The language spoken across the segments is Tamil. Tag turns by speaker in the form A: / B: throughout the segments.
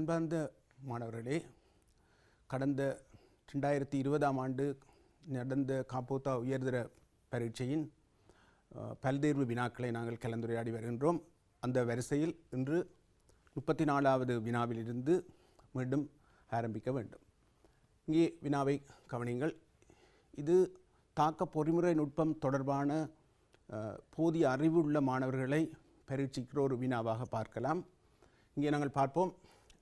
A: அன்பார்ந்த மாணவர்களே, கடந்த 2020ஆம் ஆண்டு நடந்த காப்போத்தா உயர்தர பரீட்சையின் பல்தேர்வு வினாக்களை நாங்கள் கலந்துரையாடி வருகின்றோம். அந்த வரிசையில் இன்று 34வது வினாவிலிருந்து மீண்டும் ஆரம்பிக்க வேண்டும். இங்கே வினாவை கவனியுங்கள். இது தாக்க பொறிமுறை நுட்பம் தொடர்பான போதிய அறிவுள்ள மாணவர்களை பரீட்சிக்கிற ஒரு வினாவாக பார்க்கலாம். இங்கே நாங்கள் பார்ப்போம்,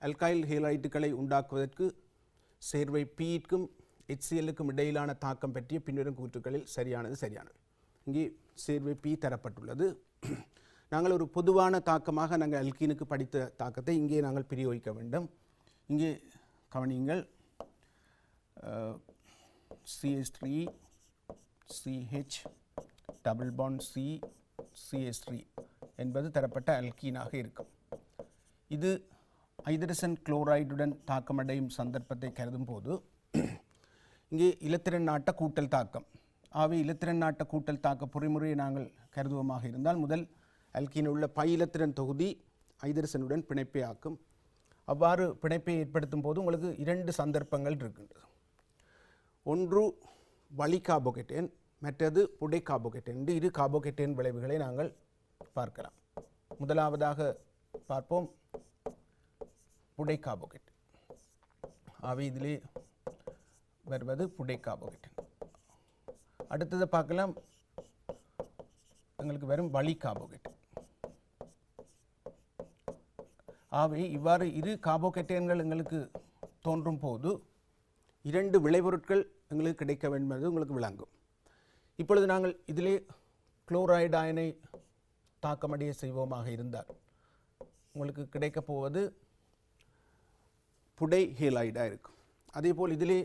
A: அல்கைல் ஹேலைட்டுகளை உண்டாக்குவதற்கு சேர்வை P-க்கும் HCl-க்கும் இடையிலான தாக்கம் பற்றிய பின்வரும் கூற்றுக்களில் சரியானது. இங்கே சேர்வை P தரப்பட்டுள்ளது. நாங்கள் ஒரு பொதுவான தாக்கமாக நாங்கள் அல்கீனுக்கு படித்த தாக்கத்தை இங்கே நாங்கள் பிரயோகிக்க வேண்டும். இங்கே கவனியுங்கள், CH3 CH double bond C CH3 என்பது தரப்பட்ட அல்கீனாக இருக்கும். இது ஹைட்ரஜன் குளோரைடுடன் தாக்கமடையும் சந்தர்ப்பத்தை கருதும் போது இங்கே இலத்திரன் நாட்ட கூட்டல் தாக்கம், ஆகவே இலத்திரன் நாட்ட கூட்டல் தாக்க பொறிமுறையை நாங்கள் கருதுவமாக இருந்தால் முதல் அல்கீனில் உள்ள பை இலத்திரன் தொகுதி ஹைட்ரஜனுடன் பிணைப்பை ஆக்கும். அவ்வாறு பிணைப்பை ஏற்படுத்தும் போது உங்களுக்கு இரண்டு சந்தர்ப்பங்கள் இருக்கின்றது. ஒன்று வளி கார்போகேட்டேன், மற்றது புடை கார்போகேட்டேன். இரு கார்போகேட்டேன் விளைவுகளை நாங்கள் பார்க்கலாம். முதலாவதாக பார்ப்போம் புடை கார்போகேட்டேன். ஆகவே இதிலே வருவது புடை கார்போகேட்டேன். அடுத்தது பார்க்கலாம், எங்களுக்கு வரும் வளி கார்போகேட்டேன். ஆகவே இவ்வாறு இரு கார்போகேட்டேன்கள் எங்களுக்கு தோன்றும் போது இரண்டு விளைபொருட்கள் எங்களுக்கு கிடைக்க வேண்டும் என்பது உங்களுக்கு விளங்கும். இப்பொழுது நாங்கள் இதிலே குளோரைடு அயனை தாக்கமடைய செய்வோமாக இருந்தால் உங்களுக்கு கிடைக்கப் போவது புடை ஹேலைடாக இருக்கும். அதேபோல் இதிலே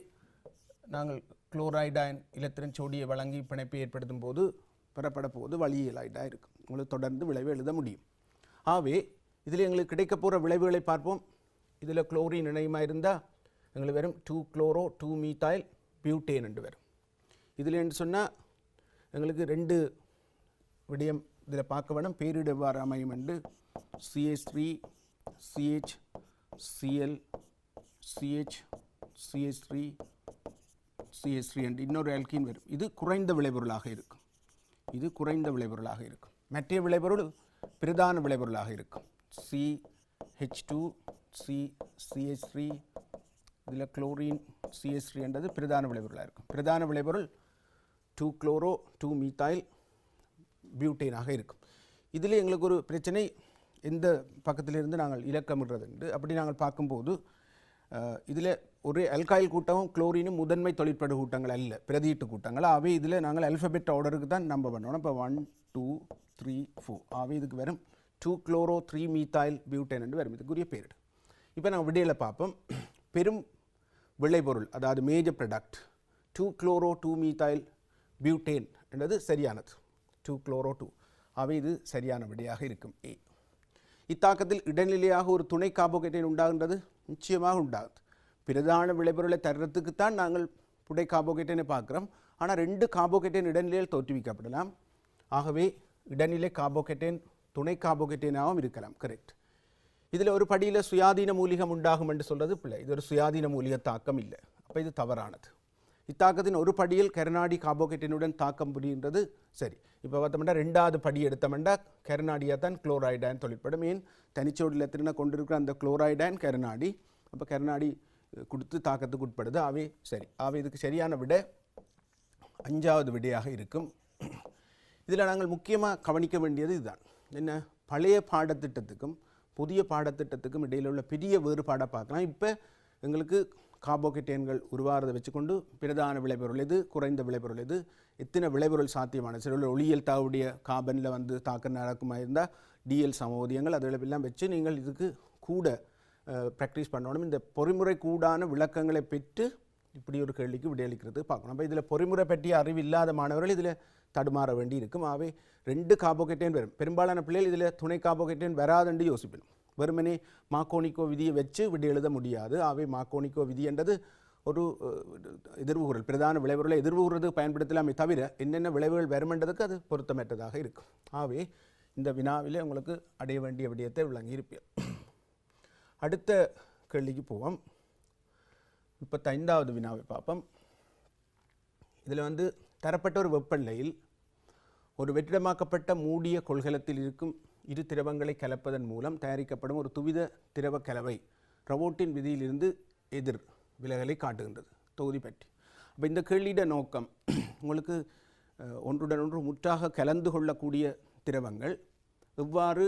A: நாங்கள் குளோரைடு அயன் இலத்திரன் சோடியை வழங்கி பிணைப்பை ஏற்படுத்தும் போது பெறப்பட போவது வளி ஹேலைடாக இருக்கும். உங்களுக்கு தொடர்ந்து விளைவு எழுத முடியும். ஆகவே இதில் எங்களுக்கு கிடைக்க போகிற விளைவுகளை பார்ப்போம். இதில் குளோரின் இணையமாக இருந்தால் எங்களுக்கு வெறும் 2-குளோரோ 2-மீத்தாயில் பியூட்டேன் என்று வரும். இதில் என்று சொன்னால் எங்களுக்கு ரெண்டு விடயம் இதில் பார்க்க வேணும். பேரிடு எவ்வாறு அமையும் என்று CH3 CH Cl CH CH3 CH3 என்று இன்னொரு அல்கீன் வரும். இது குறைந்த விளைபொருளாக இருக்கும். மற்ற விளைபொருள் பிரதான விளைபொருளாக இருக்கும். CH2 CH3 இதில் குளோரின் CH3 என்றது பிரதான விளைபொருளாக இருக்கும். பிரதான விளைபொருள் 2-குளோரோ 2-மீத்தாயில் பியூட்டேனாக இருக்கும். இதில் எங்களுக்கு ஒரு பிரச்சனை, எந்த பக்கத்திலிருந்து நாங்கள் இலக்கமிடுறது என்று. அப்படி நாங்கள் பார்க்கும்போது இதில் ஒரு அல்கைல் கூட்டமும் குளோரினும் முதன்மை தொழிற்படு கூட்டங்கள் அல்ல, பிரதியீட்டு கூட்டங்கள். ஆகவே இதில் நாங்கள் அல்ஃபபெட் ஆர்டருக்கு தான் நம்ப பண்ணணும். இப்போ 1 2 3 4 ஆகவே இதுக்கு வரும் 2-குளோரோ 3-மீத்தாயில் பியூட்டேன் என்று வரும். இதுக்குரிய பேரிடு. இப்போ நாங்கள் விடையில் பார்ப்போம். பெரும் விளைபொருள், அதாவது மேஜர் ப்ராடக்ட் 2-குளோரோ 2-மீத்தாயில் பியூட்டேன் என்றது சரியானது. 2-குளோரோ 2 ஆகவே இது சரியான விடையாக இருக்கும். A. இத்தாக்கத்தில் இடைநிலையாக ஒரு துணை கார்போகேட்டேன் உண்டாகின்றது, நிச்சயமாக உண்டாகுது. பிரதான விளைபொருளை தர்றதுக்குத்தான் நாங்கள் புடை கார்போகேட்டேனை பார்க்குறோம். ஆனால் ரெண்டு கார்போகேட்டேன் இடைநிலையில் தோற்றுவிக்கப்படலாம். ஆகவே இடைநிலை கார்போகேட்டேன் துணை கார்போகேட்டேனாகவும் இருக்கலாம். கரெக்ட். இதில் ஒரு படியில் சுயாதீன மூலிகம் உண்டாகும் என்று சொல்கிறது பிள்ளை. இது ஒரு சுயாதீன மூலிக தாக்கம் இல்லை. அப்போ இது தவறானது. இத்தாக்கத்தின் ஒரு படியில் கெரனாடி கார்போகேட்டனுடன் தாக்கம் புரிகின்றது சரி. இப்போ பார்த்தோம்னா ரெண்டாவது படி எடுத்தோம்னா கெரனாடியாக தான் குளோரைடான் தொழிற்படும். ஏன் தனிச்சோடு இலத்திரனை கொண்டிருக்கிற அந்த குளோரைடான் கெரனாடி, அப்போ கெரனாடி கொடுத்து தாக்கத்துக்கு உட்படுது. ஆவே சரி. ஆவே இதுக்கு சரியான விட 5வது விடையாக இருக்கும். இதில் நாங்கள் முக்கியமாக கவனிக்க வேண்டியது இதுதான். என்ன, பழைய பாடத்திட்டத்துக்கும் புதிய பாடத்திட்டத்துக்கும் இடையில் உள்ள பெரிய வேறுபாடாக பார்க்கலாம். இப்போ எங்களுக்கு கார்போகேட்டேன்கள் உருவாகிறதை வச்சுக்கொண்டு பிரதான விளைபொருள் எது, குறைந்த விளைபொருள் எது, எத்தனை விளைபொருள் சாத்தியமானது, சில ஒளியியல் தாவுடைய கார்பனில் வந்து தாக்கம் நடக்குமா இருந்தால் டிஎல் சமோதியங்கள் அதெல்லாம் வச்சு நீங்கள் இதுக்கு கூட ப்ராக்டிஸ் பண்ணணும். இந்த பொறிமுறை கூடான விளக்கங்களை பெற்று இப்படி ஒரு கேள்விக்கு விடையளிக்கிறது பார்க்கணும். அப்போ இதில் பொறிமுறை பற்றிய அறிவு இல்லாத மாணவர்கள் இதில் தடுமாற வேண்டி இருக்கும். ஆகவே ரெண்டு கார்போகேட்டேன் வரும். பெரும்பாலான பிள்ளைகள் இதில் துணை கார்போகேட்டேன் வராதுன்னு யோசிப்பேன். வெறுமனே மார்க்கோனிக்கோ விதியை வச்சு விடை எழுத முடியாது. ஆகவே மார்க்கோனிக்கோ விதி என்றது ஒரு எதிர்வுகுறல், பிரதான விளைவுகளை எதிர்வுகிறது பயன்படுத்தலாமே தவிர என்னென்ன விளைவுகள் வருமென்றதுக்கு அது பொருத்தமற்றதாக இருக்கும். ஆகவே இந்த வினாவிலே உங்களுக்கு அடைய வேண்டிய விடயத்தை விளங்கி இருப்பீர்கள். அடுத்த கேள்விக்கு போவோம். 35வது வினாவை பார்ப்போம். இதில் வந்து தரப்பட்ட ஒரு வெப்பநிலையில் ஒரு வெற்றிடமாக்கப்பட்ட மூடிய கொள்கலத்தில் இருக்கும் இரு திரவங்களை கலப்பதன் மூலம் தயாரிக்கப்படும் ஒரு துவித திரவ கலவை ரவோட்டின் விதியிலிருந்து எதிர் விலகலை காட்டுகின்றது தொகுதி பற்றி. அப்போ இந்த கேள்வியிட நோக்கம் உங்களுக்கு ஒன்றுடன் ஒன்று முற்றாக கலந்து கொள்ளக்கூடிய திரவங்கள் எவ்வாறு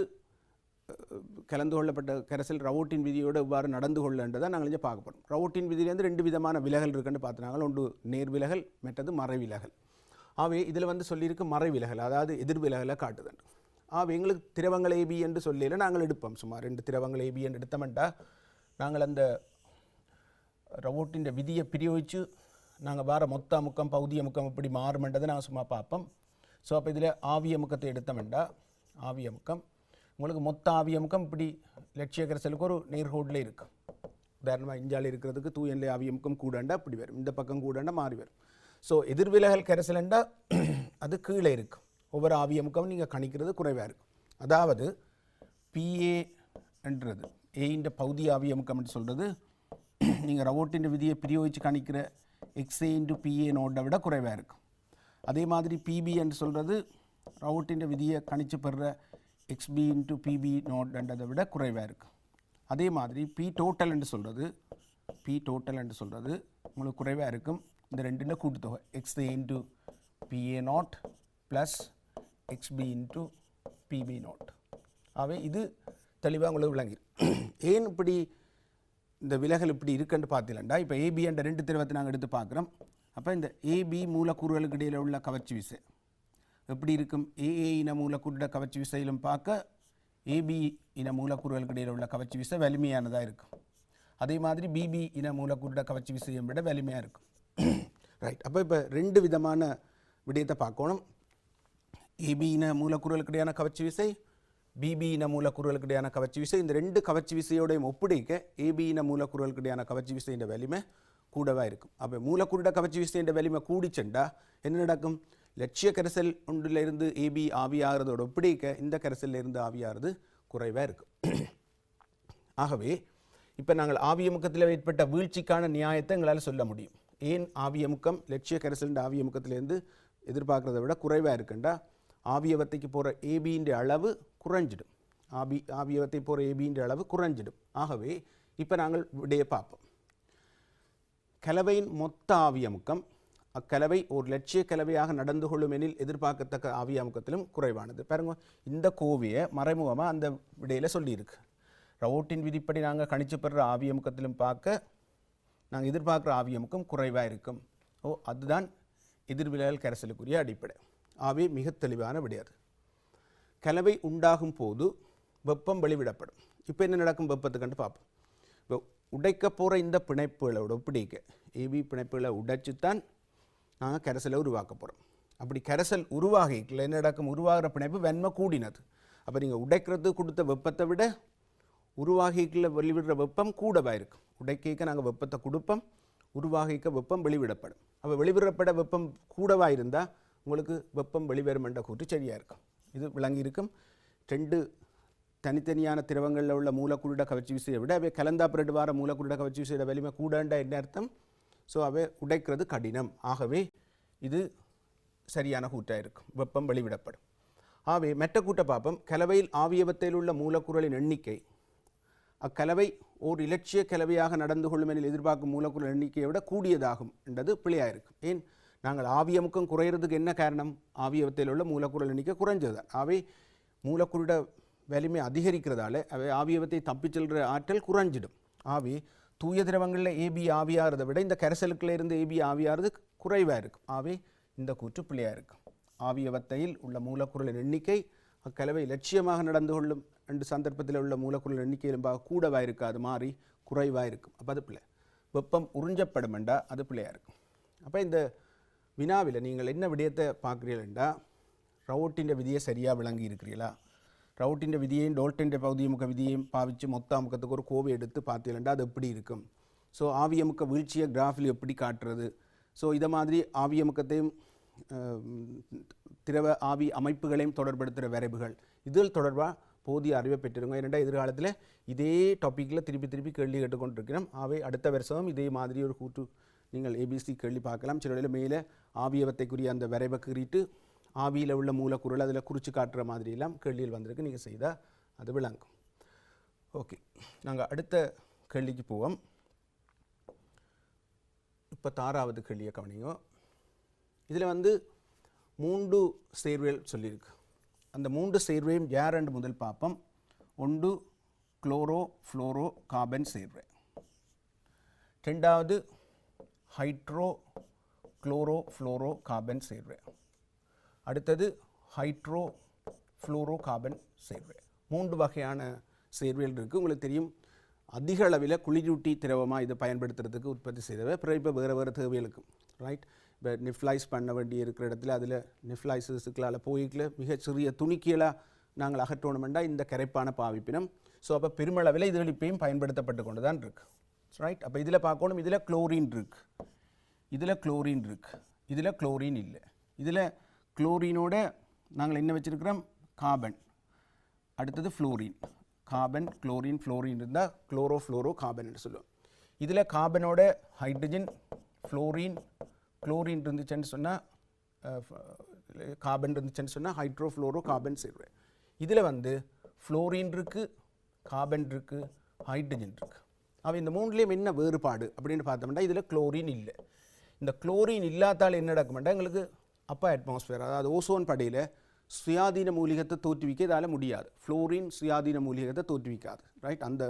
A: கலந்து கொள்ளப்பட்ட கரைசல் ரவோட்டின் விதியோடு எவ்வாறு நடந்து கொள்ளன்றதை நாங்கள் இங்கே பார்க்க போகிறோம். ரவோட்டின் விதியிலேருந்து 2 விதமான விலகல் இருக்குன்னு பார்த்துனாங்க. ஒன்று நேர் விலகல், மற்றது மறை விலகல். ஆகவே இதில் வந்து சொல்லியிருக்கு மறை விலகல், அதாவது எதிர் விலகலை காட்டுதல். ஆகவே எங்களுக்கு திரவங்கள் ஏபி என்று சொல்லியில் நாங்கள் எடுப்போம். சுமார் 2 திரவங்கள் ஏபி என்று எடுத்தோம்ட்டா நாங்கள் அந்த ரவோட்டின் விதியை பிரயோகித்து நாங்கள் வேறு மொத்த அமுக்கம் பகுதிய முக்கம் இப்படி மாறுமென்றதை நாங்கள் சும்மா பார்ப்போம். ஸோ அப்போ இதில் ஆவிய முக்கத்தை எடுத்தோம்ட்டா ஆவிய முக்கம் உங்களுக்கு மொத்த ஆவிய முக்கம் இப்படி லட்சிய கரைசலுக்கு ஒரு நேர்கோட்டில் இருக்கும். உதாரணமாக இஞ்சால் இருக்கிறதுக்கு தூயநிலை ஆவிய முக்கம் கூடண்டா இப்படி வரும், இந்த பக்கம் கூடண்டா மாறி வரும். ஸோ எதிர்விலகல் கரைசலண்டா அது கீழே இருக்கும். ஒவ்வொரு ஆவிய முக்கம் நீங்கள் கணிக்கிறது குறைவாக இருக்கும். அதாவது பிஏ என்றது ஏன்ற பகுதி ஆவிய முக்கம் என்று சொல்கிறது நீங்கள் ரவோட்டின் விதியை பிரயோகித்து கணிக்கிற எக்ஸ்ஏ இன்டு பிஏ நோட்டை விட குறைவாக இருக்கும். அதே மாதிரி பிபி என்று சொல்கிறது ரவோட்டின் விதியை கணித்து பெறுற எக்ஸ்பி இன்ட்டு பிபி நோட்ன்றதை விட குறைவாக இருக்கும். அதே மாதிரி பி டோட்டல் என்று சொல்கிறது உங்களுக்கு குறைவாக இருக்கும். இந்த ரெண்டுல கூட்டுத்தொகை XA into PA naught plus XB into PB naught. ஆகவே இது தெளிவாக உங்களுக்கு விளங்கிடும். ஏன் இப்படி இந்த விலகல் இப்படி இருக்குன்னு பார்த்தீங்கன்னா, இப்போ ஏபி என்ற 2 திரவத்தை நாங்கள் எடுத்து பார்க்குறோம். அப்போ இந்த ஏபி மூலக்கூறுகளுக்கு இடையில் உள்ள கவர்ச்சி விசை எப்படி இருக்கும்? ஏஏ இன மூலக்கூறுட கவர்ச்சி விசையிலும் பார்க்க ஏபி இன மூலக்கூறுகளுக்கு இடையில் உள்ள கவர்ச்சி விசை வலிமையானதாக இருக்கும். அதே மாதிரி பிபி இன மூலக்கூறுட கவர்ச்சி விசையை விட வலிமையாக இருக்கும். ரைட். அப்போ இப்போ 2 விதமான விடயத்தை பார்க்கணும். ஏபி இன மூலக்கூறுகளுக்கு இடையான கவர்ச்சி விசை, பிபி இன மூலக்கூறுகளுக்கு இடையான கவர்ச்சி விசை. இந்த 2 கவர்ச்சி விசையோடையும் ஒப்பிடிக்க ஏபி இன மூலக்கூறுகளுக்கு இடையான கவர்ச்சி விசையின் வலிமை கூடவாக இருக்கும். அப்போ மூலக்கூறுட கவர்ச்சி விசையின் வலிமை கூடிச்செண்டா என்ன நடக்கும்? லட்சிய கரைசல் ஒன்றிலிருந்து ஏபி ஆவியாகிறதோடு ஒப்பிடிக்க இந்த கரைசலிருந்து ஆவியாகிறது குறைவாக இருக்கும். ஆகவே இப்போ நாங்கள் ஆவியமுக்கத்தில் ஏற்பட்ட வீழ்ச்சிக்கான நியாயத்தை எங்களால் சொல்ல முடியும். ஏன் ஆவியமுக்கம் லட்சிய கரைசல் ஆவியமுக்கத்திலேருந்து எதிர்பார்க்குறத விட குறைவாக இருக்குண்டா ஆவியவத்தைக்கு போகிற ஏபின்ற அளவு குறைஞ்சிடும். ஆவியவத்தை போகிற ஏபின்ற அளவு குறைஞ்சிடும். ஆகவே இப்போ நாங்கள் விடையை பார்ப்போம். கலவையின் மொத்த ஆவியமுக்கம் அக்கலவை ஒரு லட்சிய கலவையாக நடந்து கொள்ளும் எனில் எதிர்பார்க்கத்தக்க ஆவியமுக்கத்திலும் குறைவானது. பாருங்க, இந்த கோவையை மறைமுகமாக அந்த விடையில் சொல்லியிருக்கு. ரவோட்டின் விதிப்படி நாங்கள் கணிச்சு பெறுற ஆவியமுக்கத்திலும் பார்க்க நாங்கள் எதிர்பார்க்குற ஆவியமுக்கம் குறைவாக இருக்கும். அதுதான் எதிர்விலகல் கரைசலுக்குரிய அடிப்படை. ஆகவே மிக தெளிவான விடையாது. கலவை உண்டாகும் போது வெப்பம் வெளிவிடப்படும். இப்போ என்ன நடக்கும் வெப்பத்துக்கு பார்ப்போம். இப்போ உடைக்க போகிற இந்த பிணைப்புகளோட ஒப்பிடிக்க ஏபி பிணைப்புகளை உடைச்சுத்தான் நாங்கள் கரைசலை உருவாக்க போகிறோம். அப்படி கரைசல் உருவாகிக்கல என்ன நடக்கும்? உருவாகிற பிணைப்பு வெண்மை கூடினது. அப்போ நீங்கள் உடைக்கிறது கொடுத்த வெப்பத்தை விட உருவாகிக்கல வெளிவிடுற வெப்பம் கூடவாக இருக்கும். உடைக்க நாங்கள் வெப்பத்தை கொடுப்போம், உருவாகிக்க வெப்பம் வெளிவிடப்படும். அப்போ வெளிவிடப்பட வெப்பம் கூடவாக இருந்தால் உங்களுக்கு வெப்பம் வெளிவரும் என்ற கூற்று சரியாக இருக்கும். இது விளங்கி இருக்கும். 2 தனித்தனியான திரவங்களில் உள்ள மூலக்கூறுட கவர்ச்சி விசையை விட அவை கலந்தாப்பிரட்டு வார மூலக்கூறுட கவர்ச்சி விசையோட வலிமை கூடண்டா என்ன அர்த்தம்? ஸோ அவை உடைக்கிறது கடினம். ஆகவே இது சரியான கூட்டாக இருக்கும், வெப்பம் வெளிவிடப்படும். ஆகவே மெட்ட கூட்ட பார்ப்போம். கலவையில் ஆவியவத்தில் உள்ள மூலக்கூறுகளின் எண்ணிக்கை அக்கலவை ஓர் இலட்சிய கலவையாக நடந்து கொள்ளும் எனில் எதிர்பார்க்கும் மூலக்கூறு எண்ணிக்கையை விட கூடியதாகும் என்றது பிழையாக இருக்கும். ஏன்? நாங்கள் ஆவியமுக்கம் குறையிறதுக்கு என்ன காரணம்? ஆவியவத்தில் உள்ள மூலக்கூறு எண்ணிக்கை குறைஞ்சது தான். ஆகவே மூலக்கூறுட வலிமை அதிகரிக்கிறதால அவை ஆவியவத்தை தப்பிச் செல்கிற ஆற்றல் குறைஞ்சிடும். ஆகவே தூய திரவங்களில் ஏபி ஆவியாகிறதை விட இந்த கரைசலுக்குள்ள இருந்து ஏபி ஆவியாகிறது குறைவாக இருக்கும். ஆகவே இந்த கூற்று பிழையாக இருக்கும். ஆவியவத்தையில் உள்ள மூலக்கூறுகளின் எண்ணிக்கை அக்கலவை லட்சியமாக நடந்து கொள்ளும் ரெண்டு சந்தர்ப்பத்தில் உள்ள மூலக்கூறுகளின் எண்ணிக்கையிலும் கூடவாக இருக்காது, மாறி குறைவாக இருக்கும். அப்போ அது பிள்ளை. வெப்பம் உறிஞ்சப்படும் என்றால் அது பிள்ளையாக இருக்கும். அப்போ இந்த வினாவில் நீங்கள் என்ன விடயத்தை பார்க்குறீங்களா? ரவுட்டின் விதியை சரியாக விளங்கி இருக்கிறீங்களா? ரவுட்டின் விதியையும் டோல்டன் பகுதியமுக்க விதியையும் பாவித்து மொத்த அமுக்கத்துக்கு ஒரு கோவை எடுத்து பார்த்தீங்களா அது எப்படி இருக்கும்? ஸோ ஆவியமுக்க வீழ்ச்சியை கிராஃபில் எப்படி காட்டுறது? ஸோ இதை மாதிரி ஆவியமுக்கத்தையும் திரவ ஆவி அமைப்புகளையும் தொடர்படுத்துகிற வரைவுகள் இதில் தொடர்பாக போதிய அறிவை பெற்றிருங்க. ஏனென்றால் எதிர்காலத்தில் இதே டாப்பிக்கில் திருப்பி திருப்பி கேள்வி கேட்டுக்கொண்டிருக்கிறோம். அவை அடுத்த வருஷமும் இதே மாதிரி ஒரு கூட்டு நீங்கள் ஏபிசி கேள்வி பார்க்கலாம். சில வேளையில் மேலே ஆவியவத்தைக்குரிய அந்த வரைவை கீறிட்டு ஆவியில் உள்ள மூலக்கூறுகள் அதில் குறித்து காட்டுற மாதிரியெல்லாம் கேள்வியில் வந்திருக்கு. நீங்கள் செய்தால் அது விளங்கும். ஓகே, நாங்கள் அடுத்த கேள்விக்கு போவோம். 36வது கேள்வியை கவனிங்க. இதில் வந்து 3 சேர்வைகள் சொல்லியிருக்கு. அந்த 3 சேர்வையும் யாரென்று முதல் பார்ப்போம். ஒன்று குளோரோ ஃப்ளோரோ கார்பன் சேர்வை, ரெண்டாவது hydro chloro fluoro carbon Servai, அடுத்தது ஹைட்ரோ ஃப்ளோரோ கார்பன் சேர்வை. 3 வகையான சேர்வைகள் இருக்குது. உங்களுக்கு தெரியும், அதிக அளவில் குளிரூட்டி திரவமாக இதை பயன்படுத்துறதுக்கு உற்பத்தி செய்தவை. அப்புறம் இப்போ வேறு வேறு தேவைகளுக்கு ரைட். இப்போ நிஃப்ளைஸ் பண்ண வேண்டி இருக்கிற இடத்துல அதில் நிஃப்ளைஸுக்களால் போய்க்கில் மிக சிறிய துணிக்கியலாக நாங்கள் அகற்றணுமெண்டா இந்த கரைப்பான பாவிப்பினம். ஸோ அப்போ பெருமளவில் இதுகள் இப்பயும் பயன்படுத்தப்பட்டு கொண்டு தான் இருக்குது. ரைட். அப்போ இதில் பார்க்கணும், இதில் குளோரின் இருக்குது, இதில் குளோரின் இருக்குது, இதில் குளோரின் இல்லை. இதில் குளோரினோட நாங்கள் என்ன வச்சுருக்கிறோம், கார்பன், அடுத்தது ஃப்ளோரின். கார்பன் குளோரின் ஃப்ளோரின் இருந்தால் குளோரோ ஃப்ளோரோ கார்பன் என்று சொல்லுவோம். இதில் கார்பனோட ஹைட்ரஜன் ஃப்ளோரின் குளோரின் இருந்துச்சுன்னு சொன்னால் கார்பன் இருந்துச்சுன்னு சொன்னால் ஹைட்ரோ ஃப்ளோரோ கார்பன் சேர்வை. இதில் வந்து ஃப்ளோரின் இருக்குது, கார்பன் இருக்குது, ஹைட்ரஜன் இருக்குது. அவன் இந்த 3லேயும் என்ன வேறுபாடு அப்படின்னு பார்த்தோம்னா இதில் குளோரின் இல்லை. இந்த குளோரின் இல்லாதால் என்ன நடக்கும்னா எங்களுக்கு அப்போ அட்மாஸ்பியர், அதாவது ஓசோன் படையில் சுயாதீன மூலிகத்தை தோற்றுவிக்க இதால் முடியாது. ஃப்ளோரின் சுயாதீன மூலிகத்தை தோற்றுவிக்காது. ரைட். அந்த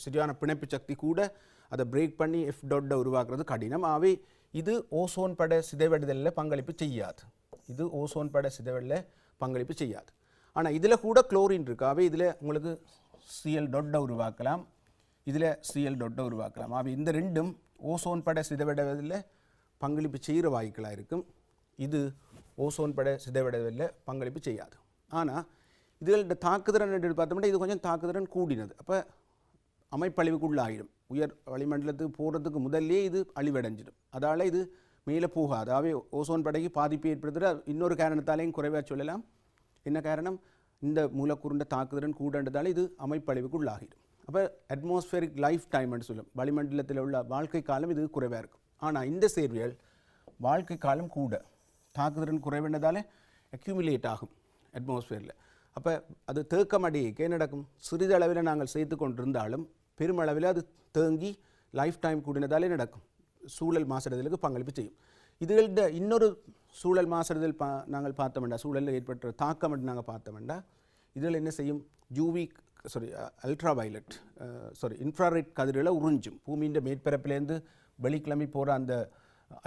A: சரியான பிணைப்பு சக்தி கூட அதை பிரேக் பண்ணி எஃப் டாட்டை உருவாக்குறது கடினம். ஆகவே இது ஓசோன் படை சிதைவடைதலில் பங்களிப்பு செய்யாது. இது ஓசோன் படை சிதைவடையில் பங்களிப்பு செய்யாது. ஆனால் இதில் கூட குளோரின் இருக்குது. ஆகவே இதில் உங்களுக்கு சிஎல் டாட்டை உருவாக்கலாம், இதில் சிஎல் டாட்டை உருவாக்கலாம். ஆகவே இந்த ரெண்டும் ஓசோன் படை சிதைவடைவதில் பங்களிப்பு செய்கிற வாயுக்களாக இருக்கும். இது ஓசோன் படை சிதைவடைவதில் பங்களிப்பு செய்யாது. ஆனால் இதுகளோட தாக்குதிறன் என்று பார்த்தோம்னா இது கொஞ்சம் தாக்குதிறன் கூடினது. அப்போ அமைப்பழிவுக்குள்ள ஆகிடும். உயர் வளிமண்டலத்துக்கு போகிறதுக்கு முதல்லே இது அழிவடைஞ்சிடும். அதால் இது மேலே போகாது. ஆகவே ஓசோன் படைக்கு பாதிப்பு ஏற்படுத்துகிற இன்னொரு காரணத்தாலேயும் குறைவாக சொல்லலாம். என்ன காரணம், இந்த மூலக்கூறுண்ட தாக்குதிறன் கூடன்றதால் இது அமைப்பழிவுக்குள்ளாகிடும். அப்போ அட்மாஸ்பியரிக் லைஃப் டைம்னு சொல்லும், வளிமண்டலத்தில் உள்ள வாழ்க்கை காலம் இது குறைவாக இருக்கும். ஆனால் இந்த சேர்வியல் வாழ்க்கை காலம் கூட, தாக்குதிறன் குறைவுன்றதால் அக்யூமுலேட் ஆகும் அட்மாஸ்பியரில். அப்போ அது தேக்கமடையே நடக்கும். சிறிதளவில் நாங்கள் சேர்த்து கொண்டிருந்தாலும் பெருமளவில் அது தேங்கி லைஃப் டைம் கூடினதாலே நடக்கும். சூழல் மாசடைதலுக்கு பங்களிப்பு செய்யும். இதுகளோட இன்னொரு சூழல் மாசடைதல் நாங்கள் பார்த்தோம்னா, சூழலில் ஏற்பட்ட தாக்கம் நாங்கள் பார்த்தோம்னா, இதில் என்ன செய்யும், அல்ட்ரா வயலட் இன்ஃப்ராரெட் கதிர்களை உறிஞ்சும். பூமியின் மேற்பரப்பிலேருந்து வெளிக்கிளம்பி போகிற அந்த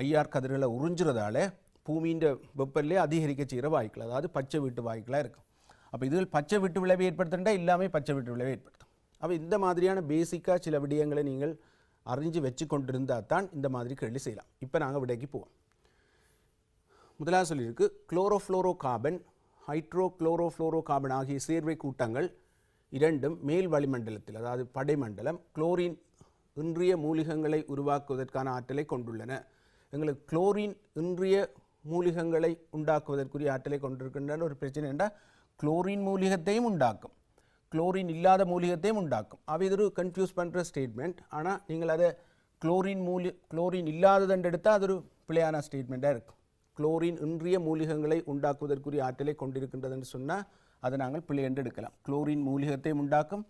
A: ஐஆர் கதிர்களை உறிஞ்சுறதால பூமியின் வெப்பநிலையை அதிகரிக்க செய்கிற வாயுக்கள், அதாவது பச்சை வீட்டு வாயுக்களாக இருக்கும். அப்போ இதில் பச்சை வீட்டு விளைவை ஏற்படுத்துட்டா எல்லாமே பச்சை வீட்டு விளைவை ஏற்படுத்தும். அப்போ இந்த மாதிரியான பேசிக்காக சில விடயங்களை நீங்கள் அறிஞ்சு வச்சு கொண்டிருந்தால் தான் இந்த மாதிரி கேள்வி செய்யலாம். இப்போ நாங்கள் விடைக்கு போவோம். முதலாவது சொல்லியிருக்கு, chlorofluoro carbon, hydro chlorofluoro carbon ஆகிய சேர்வை கூட்டங்கள் இரண்டும் மேல் வளிமண்டலத்தில், அதாவது படைமண்டலம், குளோரின் இன்றிய மூலிகங்களை உருவாக்குவதற்கான ஆற்றலை கொண்டுள்ளன. எங்களுக்கு குளோரின் இன்றிய மூலிகங்களை உண்டாக்குவதற்குரிய ஆற்றலை கொண்டிருக்கின்ற ஒரு பிரச்சனை என்றால் குளோரின் மூலிகத்தையும் உண்டாக்கும், குளோரின் இல்லாத மூலிகத்தையும் உண்டாக்கும். அவை இது ஒரு கன்ஃபியூஸ் பண்ணுற ஸ்டேட்மெண்ட். ஆனால் நீங்கள் அதை குளோரின் இல்லாததுன்னு எடுத்தால் அது ஒரு பிழையான ஸ்டேட்மெண்ட்டாக இருக்கும். குளோரின் இன்றிய மூலிகங்களை உண்டாக்குவதற்குரிய ஆற்றலை கொண்டிருக்கின்றதுன்னு சொன்னால் அதை நாங்கள் பிழை என்று எடுக்கலாம். குளோரின் மூலிகத்தையும் உண்டாக்கும்,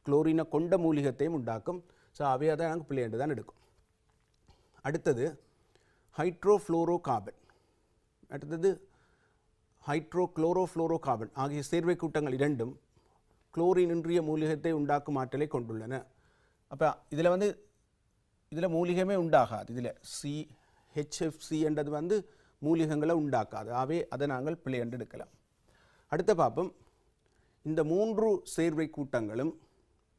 A: குளோரினை கொண்ட மூலிகத்தையும் உண்டாக்கும். ஸோ அவை அதை நாங்கள் பிழை என்று தான் எடுக்கும். அடுத்தது ஹைட்ரோஃப்ளோரோ கார்பன், அடுத்தது ஹைட்ரோ குளோரோஃப்ளோரோ கார்பன் ஆகிய சேர்வை கூட்டங்கள் இரண்டும் குளோரின் இன்றிய மூலிகத்தை உண்டாக்கும் ஆற்றலை கொண்டுள்ளன. அப்போ இதில் மூலிகமே உண்டாகாது. இதில் HFC என்றது மூலிகங்களை உண்டாக்காது. ஆகவே அதை நாங்கள் பிழை என்று எடுக்கலாம். அடுத்த பார்ப்போம், இந்த 3 சேர்வை கூட்டங்களும்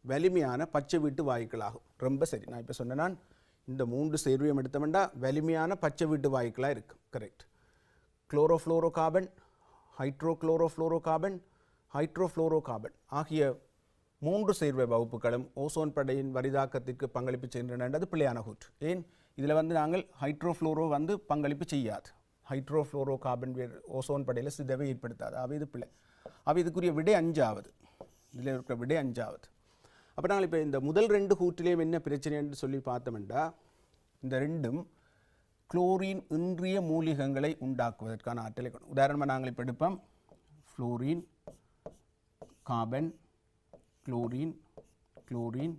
A: வலிமையான பச்சை வீட்டு வாயுக்களாகும். ரொம்ப சரி. நான் இப்போ சொன்னேன், இந்த 3 சேர்வையும் எடுத்தோம்னா வலிமையான பச்சை வீட்டு வாயுக்களாக இருக்கும். Correct. Chlorofluoro carbon, hydrochlorofluoro carbon, hydrofluoro carbon ஆகிய 3 சேர்வை வகுப்புகளும் ஓசோன் படையின் வரிதாக்கத்திற்கு பங்களிப்பு செய்கின்றன. பிழையான கூற்று. ஏன், இதில் நாங்கள் ஹைட்ரோஃப்ளோரோ பங்களிப்பு செய்யாது. ஹைட்ரோஃப்ளோரோ கார்பன் ஓசோன் படையில் சிதைவை ஏற்படுத்தாது. அவை இது பிழை. அவை இதுக்குரிய விடை 5வது. இதில் இருக்கிற விடை 5வது. அப்போ நாங்கள் இப்போ இந்த முதல் 2 கூற்றிலையும் என்ன பிரச்சனைன்னு சொல்லி பார்த்தோம்னா, இந்த ரெண்டும் குளோரின் இன்றிய மூலிகங்களை உண்டாக்குவதற்கான ஆற்றலை கொண்டு. உதாரணமாக நாங்கள் இப்போ எடுப்போம் fluorine, carbon, chlorine, chlorine,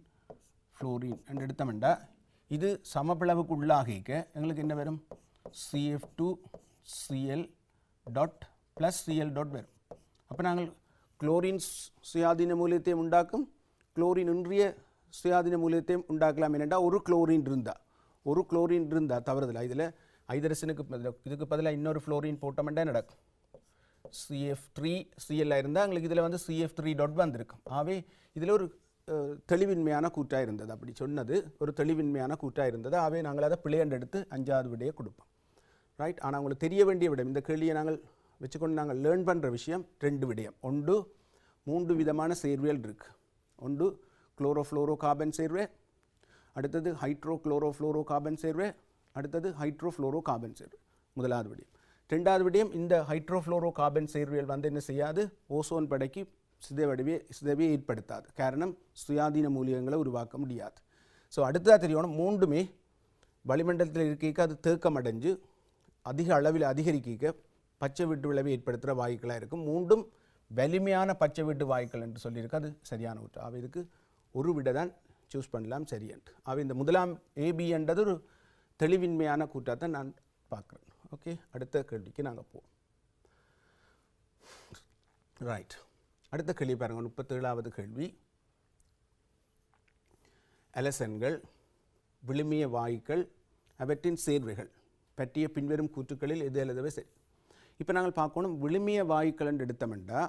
A: fluorine என்று எடுத்தோம்னா இது சமப்பிளவுக்கு உள்ளாகிக்க எங்களுக்கு என்ன வரும்? CF2Cl dot plus Cl dot வரும். அப்போ நாங்கள் குளோரின் சுயாதீன மூலியத்தையும் உண்டாக்கும், குளோரின் இன்றிய சுயாதீன மூலியத்தையும் உண்டாக்கலாம். என்னென்னா ஒரு குளோரின் இருந்தால் தவறுதில்லை. இதில் ஐதரசனுக்கு இதுக்கு பதிலாக இன்னொரு ஃப்ளோரின் போட்டோம்னா நடக்கும். CF3Cl இருந்தால் எங்களுக்கு இதில் வந்து CF3 டாட் வந்திருக்கும். ஆகவே இதில் ஒரு தெளிவின்மையான கூட்டாக இருந்தது. அப்படி சொன்னது ஒரு தெளிவின்மையான கூட்டாக இருந்தது. ஆகவே நாங்கள் அதை பிள்ளையண்டு எடுத்து 5வது விடையை கொடுப்போம். ரைட். ஆனால் உங்களுக்கு தெரிய வேண்டிய விடம், இந்த கேள்வியை நாங்கள் வச்சுக்கொண்டு நாங்கள் லேர்ன் பண்ணுற விஷயம் 2 விடயம். ஒன்று 3 விதமான சேர்வியல் இருக்குது. ஒன்று குளோரோஃப்ளோரோ கார்பன் சேர்வே, அடுத்தது ஹைட்ரோக்ளோரோஃப்ளோரோ கார்பன் சேர்வே, அடுத்தது ஹைட்ரோஃப்ளோரோ கார்பன் சேர்வே. முதலாவது விடயம். 2வது விடயம், இந்த ஹைட்ரோஃப்ளோரோ கார்பன் சேர்வியல் வந்து என்ன செய்யாது? ஓசோன் படைக்கு சிதைவை ஏற்படுத்தாது. காரணம் சுயாதீன மூலிகங்களை உருவாக்க முடியாது. ஸோ அடுத்ததாக தெரியணும், 3மே வளிமண்டலத்தில் இருக்க அது தேக்கம் அடைஞ்சு அதிக அளவில் அதிகரிக்க பச்சை வீட்டு விளைவை ஏற்படுத்துகிற வாயுக்களாக இருக்கும். 3ம் வலிமையான பச்சை வீட்டு வாயுக்கள் என்று சொல்லியிருக்கு. அது சரியான ஊற்று. அவை இதுக்கு ஒரு விட தான் சூஸ் பண்ணலாம் சரியன்று. அவை இந்த முதலாம் ஏபி என்றது ஒரு தெளிவின்மையான கூட்டாக தான் நான் பார்க்குறேன். ஓகே, அடுத்த கேள்விக்கு நாங்கள் போவோம். ரைட். அடுத்த கேள்வி பாருங்கள், 37வது கேள்வி. அலசன்கள், விழுமிய வாயுக்கள், அவற்றின் சேர்வைகள் பற்றிய பின்வரும் கூற்றுக்களில் எது எழுதவே சரி. இப்போ நாங்கள் பார்க்கணும், விழுமிய வாயுக்கள் என்று எடுத்தோம்னா,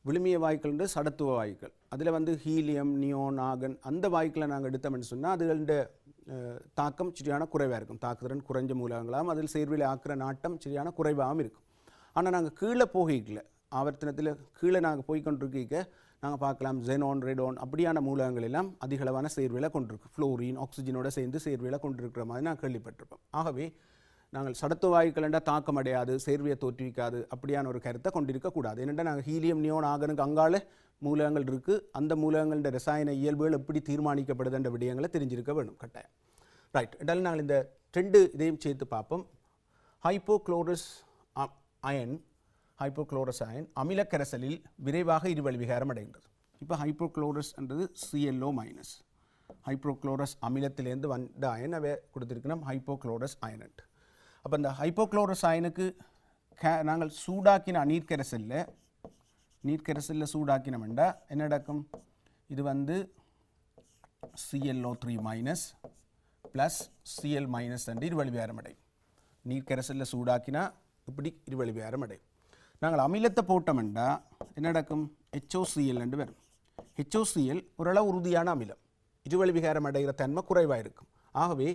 A: விழுமிய வாயுக்கள் என்று சடத்துவ வாயுக்கள். அதில் வந்து ஹீலியம், நியோன், ஆகன் அந்த வாயுக்களை நாங்கள் எடுத்தோம்னு சொன்னால் அதுகளுடைய தாக்கம் சரியான குறைவாக இருக்கும். தாக்குதிறன் குறைஞ்ச மூலங்களாகவும் அதில் சேர்வையில் ஆக்கிற நாட்டம் சரியான குறைவாகவும் இருக்கும். ஆனால் நாங்கள் கீழே போகிக்கல, ஆவர்த்தனத்தில் கீழே நாங்கள் போய்கொண்டிருக்க நாங்கள் பார்க்கலாம் ஜெனோன், ரெடோன் அப்படியான மூலகங்கள் எல்லாம் அதிகளவான சேர்வையில் கொண்டிருக்கு. ஃப்ளோரின், ஆக்சிஜனோட சேர்ந்து சேர்வையில் கொண்டிருக்கிற மாதிரி நான் கேள்விப்பட்டிருப்போம். ஆகவே நாங்கள் சடத்துவ வாயுக்கள் என்றால் தாக்கம் அடையாது, சேர்வையை தோற்றுவிக்காது அப்படியான ஒரு கருத்தை கொண்டிருக்கக்கூடாது. ஏனென்றால் நாங்கள் ஹீலியம், நியோன், ஆகனுக்கு அங்கால மூலகங்கள் இருக்குது. அந்த மூலகங்களோட ரசாயன இயல்புகள் எப்படி தீர்மானிக்கப்படுதுன்ற விடயங்களை தெரிஞ்சிருக்க வேணும் கட்டாயம். ரைட். என்றாலும் நாங்கள் இந்த 2 இதையும் சேர்த்து பார்ப்போம். ஹைப்போக்ளோரஸ் அயன் அமிலக்கரைசலில் விரைவாக இருவழி விகாரம் அடைகின்றது. இப்போ ஹைப்போக்ளோரஸ் என்றது ClO-. ஹைப்போக்ளோரஸ் அமிலத்திலேருந்து வந்த அயன் அவை கொடுத்துருக்கணும் ஹைப்போக்ளோரஸ் அயன். அப்போ இந்த ஹைப்போக்ளோரஸ் அயனுக்கு நாங்கள் சூடாக்கின நீர்க்கரைசலில் சூடாக்கினோம்னா என்ன நடக்கும்? இது வந்து ClO3- ப்ளஸ் Cl- என்று இருவழி விகாரம் அடையும். நீர்க்கரைசலில் சூடாக்கினா இப்படி இருவழி விகாரம் அடையும். நாங்கள் அமிலத்தை போட்டோம்னா என்ன நடக்கும்? HOCl என்று வரும். HOCl ஓரளவு உறுதியான அமிலம், இருவழி விகாரம் அடைகிற தன்மை குறைவாக இருக்கும். ஆகவே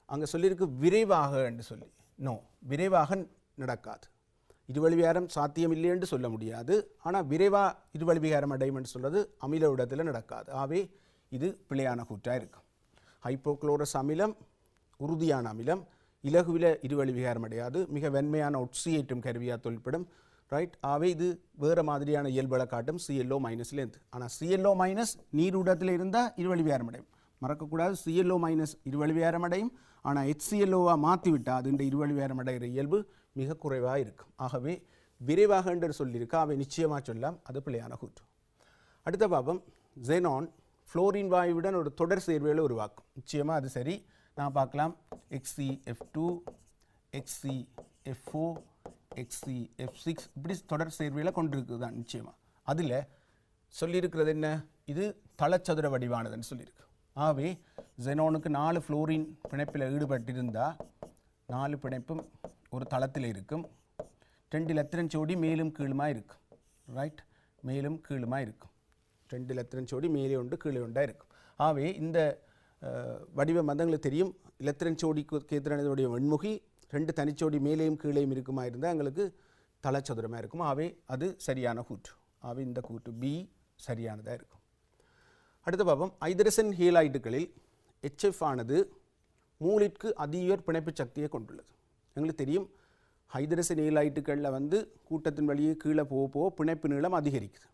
A: அங்கே சொல்லியிருக்கு விரைவாக என்று சொல்லி. விரைவாக நடக்காது. இருவழி விகாரம் சாத்தியம் இல்லை என்று சொல்ல முடியாது. ஆனால் விரைவாக இருவழி விகாரம் அடையும் என்று சொல்வது அமில இடத்தில் நடக்காது. ஆகவே இது பிழையான கூற்றாக இருக்கும். ஹைப்போக்ளோரஸ் அமிலம் உறுதியான அமிலம், இலகுவில இருவழி விகாரம் அடையாது, மிக வெண்மையான ஒட்சியேற்றும் கருவியாக தொழிற்படும். ரைட். ஆகவே இது வேறு மாதிரியான இயல்புகளை காட்டும் ClO-லேருந்து. ஆனால் ClO- நீரூடத்தில் இருந்தால் இருவழி விகாரம் அடையும். மறக்கக்கூடாது, ClO- இருவழி விகாரம் அடையும். ஆனால் HClO-வா மாற்றிவிட்டால் அது இந்த இருவழி விகாரம் அடைகிற இயல்பு மிக குறைவாக இருக்கும். ஆகவே விரைவாக என்று சொல்லியிருக்கா, அவை நிச்சயமாக சொல்லலாம், அது பிழையான கூற்று. அடுத்த பாவம், ஜெனான் ஃப்ளோரின் வாயுவுடன் ஒரு தொடர் சேர்வைகளை உருவாக்கும். நிச்சயமாக அது சரி. நான் பார்க்கலாம் XCF2, XCF4, XCF6 இப்படி தொடர் சேர்வையில் கொண்டிருக்குது தான் நிச்சயமாக. அதில் சொல்லியிருக்கிறது என்ன? இது தளச்சதுர வடிவானதுன்னு சொல்லியிருக்கு. ஆகவே ஜெனோனுக்கு 4 ஃப்ளோரின் பிணைப்பில் ஈடுபட்டிருந்தால் 4 பிணைப்பும் ஒரு தளத்தில் இருக்கும். 2 இலத்திரன் ஜோடி மேலும் கீழுமாக இருக்கும். ரைட். மேலும் கீழுமாக இருக்கும். 2 இலத்திரன் ஜோடி மேலே உண்டு கீழே உண்டாக இருக்கும். ஆகவே இந்த வடிவம் எங்களுக்கு தெரியும். இலத்திரன் ஜோடிக்கு கேத்திரனுடைய வெண்முகி 2 தனிச்சோடி மேலேயும் கீழேயும் இருக்குமா இருந்தால் எங்களுக்கு தளச்சதுரமாக இருக்கும். ஆகவே அது சரியான கூற்று. ஆகவே இந்த கூற்று B சரியானதாக இருக்கும். அடுத்த பாவம், ஐதரசன் ஹேலைட்டுகளில் HF ஆனது மூலிற்கு அதிக பிணைப்பு சக்தியை கொண்டுள்ளது. எங்களுக்கு தெரியும் ஹைதரசன் ஹேலைட்டுகளில் வந்து கூட்டத்தின் வழியே கீழே போக பிணைப்பு நீளம் அதிகரிக்குது.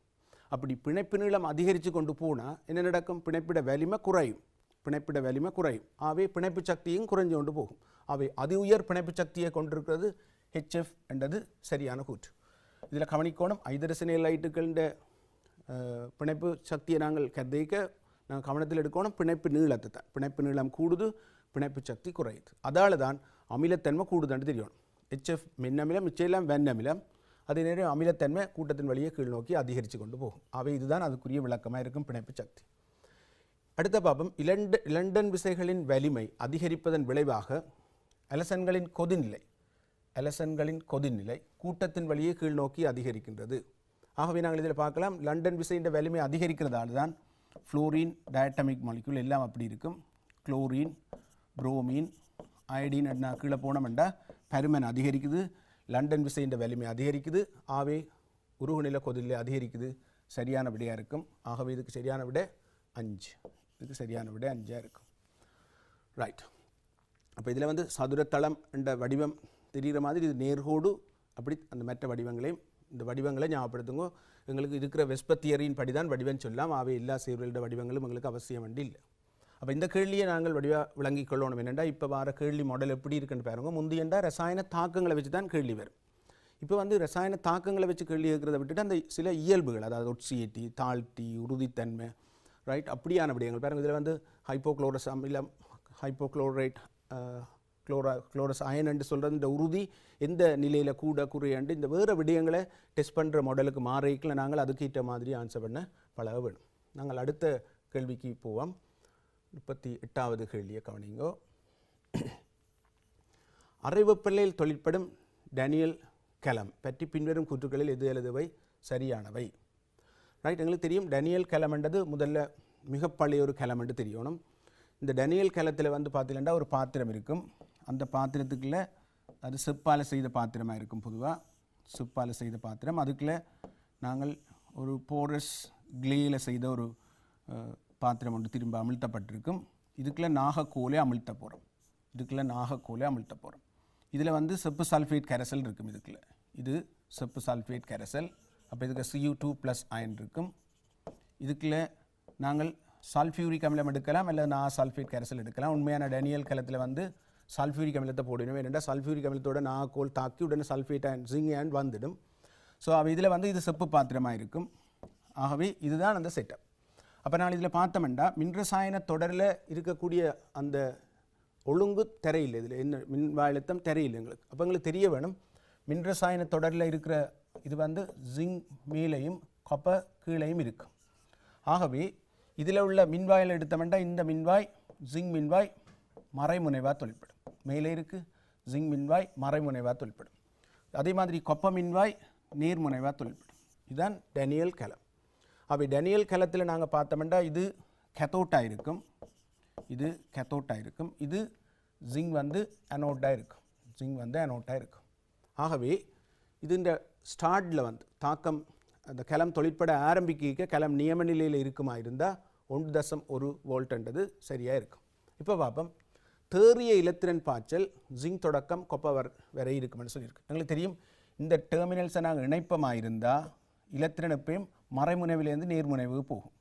A: அப்படி பிணைப்பு நீளம் அதிகரித்து கொண்டு போனால் என்ன நடக்கும்? பிணைப்பிட வலிமை குறையும். பிணைப்பிட வலிமை குறையும். ஆகவே பிணைப்பு சக்தியும் குறைஞ்சு கொண்டு போகும். அவை அதி உயர் பிணைப்பு சக்தியை கொண்டிருக்கிறது HF என்றது சரியான கூற்று. இதில் கவனிக்கணும், ஐதரசனே லைட்டுகளின் பிணைப்பு சக்தியை நாங்கள் நாங்கள் கவனத்தில் எடுக்கணும் பிணைப்பு நீளத்தை தான். பிணைப்பு நீளம் கூடுது, பிணைப்பு சக்தி குறையுது. அதால் தான் அமிலத்தன்மை கூடுதுன்னு தெரியணும். HF மென்னமிலம், மிச்செல்லாம் வெண்ணமிலம். அதே நேரம் அமிலத்தன்மை கூட்டத்தின் வழியே கீழ் நோக்கி அதிகரித்து கொண்டு போகும். அவை இதுதான் அதுக்குரிய விளக்கமாக இருக்கும் பிணைப்பு சக்தி. அடுத்த பாப்பம், லண்டன் விசைகளின் வலிமை அதிகரிப்பதன் விளைவாக அலசன்களின் கொதிநிலை கூட்டத்தின் வழியே கீழ் நோக்கி அதிகரிக்கின்றது. ஆகவே நாங்கள் இதில் பார்க்கலாம், லண்டன் விசையின் வலிமை அதிகரிக்கிறதால தான் ஃப்ளோரின் டயட்டமிக் மாலிக்யூல் எல்லாம் அப்படி இருக்கும். குளோரின், புரோமின், அயடின் கீழே போனோம்னா பருமன் அதிகரிக்குது, லண்டன் விசையின் வலிமை அதிகரிக்குது, ஆகவே உருகுநிலை கொதிநிலை அதிகரிக்குது. சரியான விடையாக இருக்கும். ஆகவே இதுக்கு சரியான விடை 5. இதுக்கு சரியான விடை 5 இருக்கும். ரைட். அப்போ இதில் வந்து சதுரத்தளம் என்ற வடிவம் தெரிகிற மாதிரி இது நேர்கோடு. அப்படி அந்த மற்ற வடிவங்களையும் இந்த வடிவங்களை ஞாபகப்படுத்துங்க. எங்களுக்கு இருக்கிற வெஸ்பத்தியரின் படி தான் வடிவம் சொல்லலாம். ஆகவே எல்லா சேர்வுகளோட வடிவங்களும் எங்களுக்கு அவசியம் வேண்டி இல்லை. அப்போ இந்த கேள்வியை நாங்கள் விளங்கிக் கொள்ளணும். என்னென்னா இப்போ வர கேள்வி மாடல் எப்படி இருக்குன்னு பாருங்க. முந்தையண்டா ரசாயன தாக்கங்களை வச்சு தான் கேள்வி வரும். இப்போ வந்து ரசாயன தாக்கங்களை வச்சு கேள்வி இருக்கிறத விட்டுட்டு அந்த சில இயல்புகள், அதாவது ஒட்சியேட்டி, தாழ்த்தி, உறுதித்தன்மை, ரைட், அப்படியான விடயங்கள் பாருங்கள். இதில் வந்து ஹைப்போக்ளோரஸ் அமிலம், ஹைப்போக்ளோரைட், குளோரஸ் அயன் என்று சொல்கிறது இந்த உறுதி எந்த நிலையில் கூட குறையண்டு இந்த வேறு விடயங்களை டெஸ்ட் பண்ணுற மாடலுக்கு மாறிக்கல நாங்கள் அதுக்கேற்ற மாதிரி ஆன்சர் பண்ண பழக வேணும். நாங்கள் அடுத்த கேள்விக்கு போவோம். 38வது கேள்வியை கவனிங்கோ. அரைவெப்பநிலையில் தொழிற்படும் டேனியல் கலம் பற்றி பின்வரும் கூற்றுக்களில் எது எழுதுவை சரியானவை? ரைட். எங்களுக்கு தெரியும் டேனியல் கலம் என்றது முதல்ல மிக பழைய ஒரு கலம் என்று தெரியணும். இந்த டேனியல் கலத்தில் வந்து பார்த்தீங்கன்னா ஒரு பாத்திரம் இருக்கும். அந்த பாத்திரத்துக்குள்ளே அது செப்பால் செய்த பாத்திரமாக இருக்கும். பொதுவாக செப்பால் செய்த பாத்திரம். அதுக்குள்ளே நாங்கள் ஒரு போரஸ் கிளேயில் செய்த ஒரு பாத்திரம் ஒன்று திரும்ப அமிழ்த்தப்பட்டிருக்கும். இதுக்குள்ளே நாகக்கோலை அமிழ்த்த போகிறோம். இதில் வந்து செப்பு சல்ஃபேட் கரைசல் இருக்கும். இது செப்பு சல்ஃபேட் கரைசல். அப்போ இதுக்கு Cu2+ அயன் இருக்கும். இதுக்குள்ளே நாங்கள் சல்ஃபியூரிக் அமிலம் எடுக்கலாம், அல்லது சல்ஃபேட் கரைசல் எடுக்கலாம். உண்மையான டேனியல் கலத்தில் வந்து சல்ஃபியூரிக் அமிலத்தை போடணும். ஏனென்றால் சல்ஃபியூரிக் அமிலத்தோட நாகக்கோல் தாக்கி உடனே சல்ஃபேட் அண்ட் ஜிங்க் அண்ட் வந்துடும். ஸோ இதில் வந்து இது செப்பு பாத்திரமாக இருக்கும். ஆகவே இதுதான் அந்த செட்டப். அப்போ நான் இதில் பார்த்தோம்னா மின்ரசாயன தொடரில் இருக்கக்கூடிய அந்த ஒழுங்கு தெரியல. இதில் என்ன மின்வாயழுத்தம் தெரியல எங்களுக்கு. அப்போ எங்களுக்கு தெரிய வேணும் மின்ரசாயன தொடரில் இருக்கிற இது வந்து ஜிங்க் மேலையும் கொப்பர் கீழையும் இருக்கும். ஆகவே இதில் உள்ள மின்வாயில் எடுத்தோம்னா இந்த மின்வாய் ஜிங்க் மின்வாய் மறைமுனைவாக தொழிற்படும். மேலே இருக்குது ஜிங்க் மின்வாய் மறைமுனைவாக தொழிற்படும். அதே மாதிரி கொப்ப மின்வாய் நேர்முனைவாக தொழிற்படும். இதுதான் டேனியல் கலம். அப்போ டேனியல் கலத்தில் நாங்கள் பார்த்தோம்னா இது கேத்தோட்டாக இருக்கும், இது ஜிங்க் வந்து அனோட்டாக இருக்கும். ஆகவே இது இந்த ஸ்டார்டில் வந்து தாக்கம் அந்த கலம் தொழிற்பட ஆரம்பிக்க கலம் நியம நிலையில் இருக்குமா இருந்தால் 1.1 வோல்ட்ன்றது சரியாக இருக்கும். இப்போ பார்ப்போம், தேறிய இலத்திரன் பாய்ச்சல் ஜிங்க் தொடக்கம் கொப்பவர் வரை இருக்குமென்னு சொல்லியிருக்கு. எங்களுக்கு தெரியும் இந்த டெர்மினல்ஸை நாங்கள் இணைப்பமாக இருந்தால் இலத்திரன் எப்பயும் மறைமுனைவிலேருந்து நேர்முனைவு போகும்.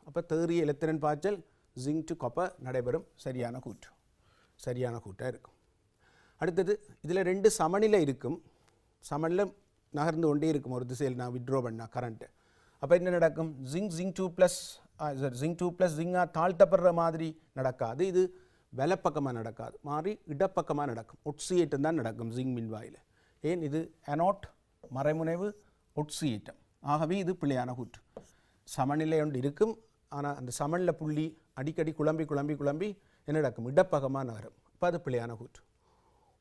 A: அப்போ தேறிய இலத்திரன் பாய்ச்சல் ஜிங்க் டு கொப்பர் நடைபெறும். சரியான கூற்றாக இருக்கும். அடுத்தது இதில் 2 சமநிலை இருக்கும். சமநிலை நகர்ந்து கொண்டே இருக்கும் ஒரு திசையில் நான் விட்ரோ பண்ணால் கரண்ட்டு. அப்போ என்ன நடக்கும்? ஜிங்க் 2+ ஜிங்காக தாழ்த்தப்படுற மாதிரி நடக்காது. இது வலப்பக்கமாக நடக்காது, மாறி இடப்பக்கமாக நடக்கும். ஒட்சியேட்டம் தான் நடக்கும் ஜிங்க் மின்வாயில். ஏன்? இது அனோட் மறைமுனைவு ஒட்சியேட்டம். ஆகவே இது பிழையான கூற்று. சமநிலை ஒன்று இருக்கும், ஆனால் அந்த சமநிலை புள்ளி அடிக்கடி குழம்பி என்ன நடக்கும்? இடப்பக்கமாக நகரும். அப்போ அது பிழையான கூற்று.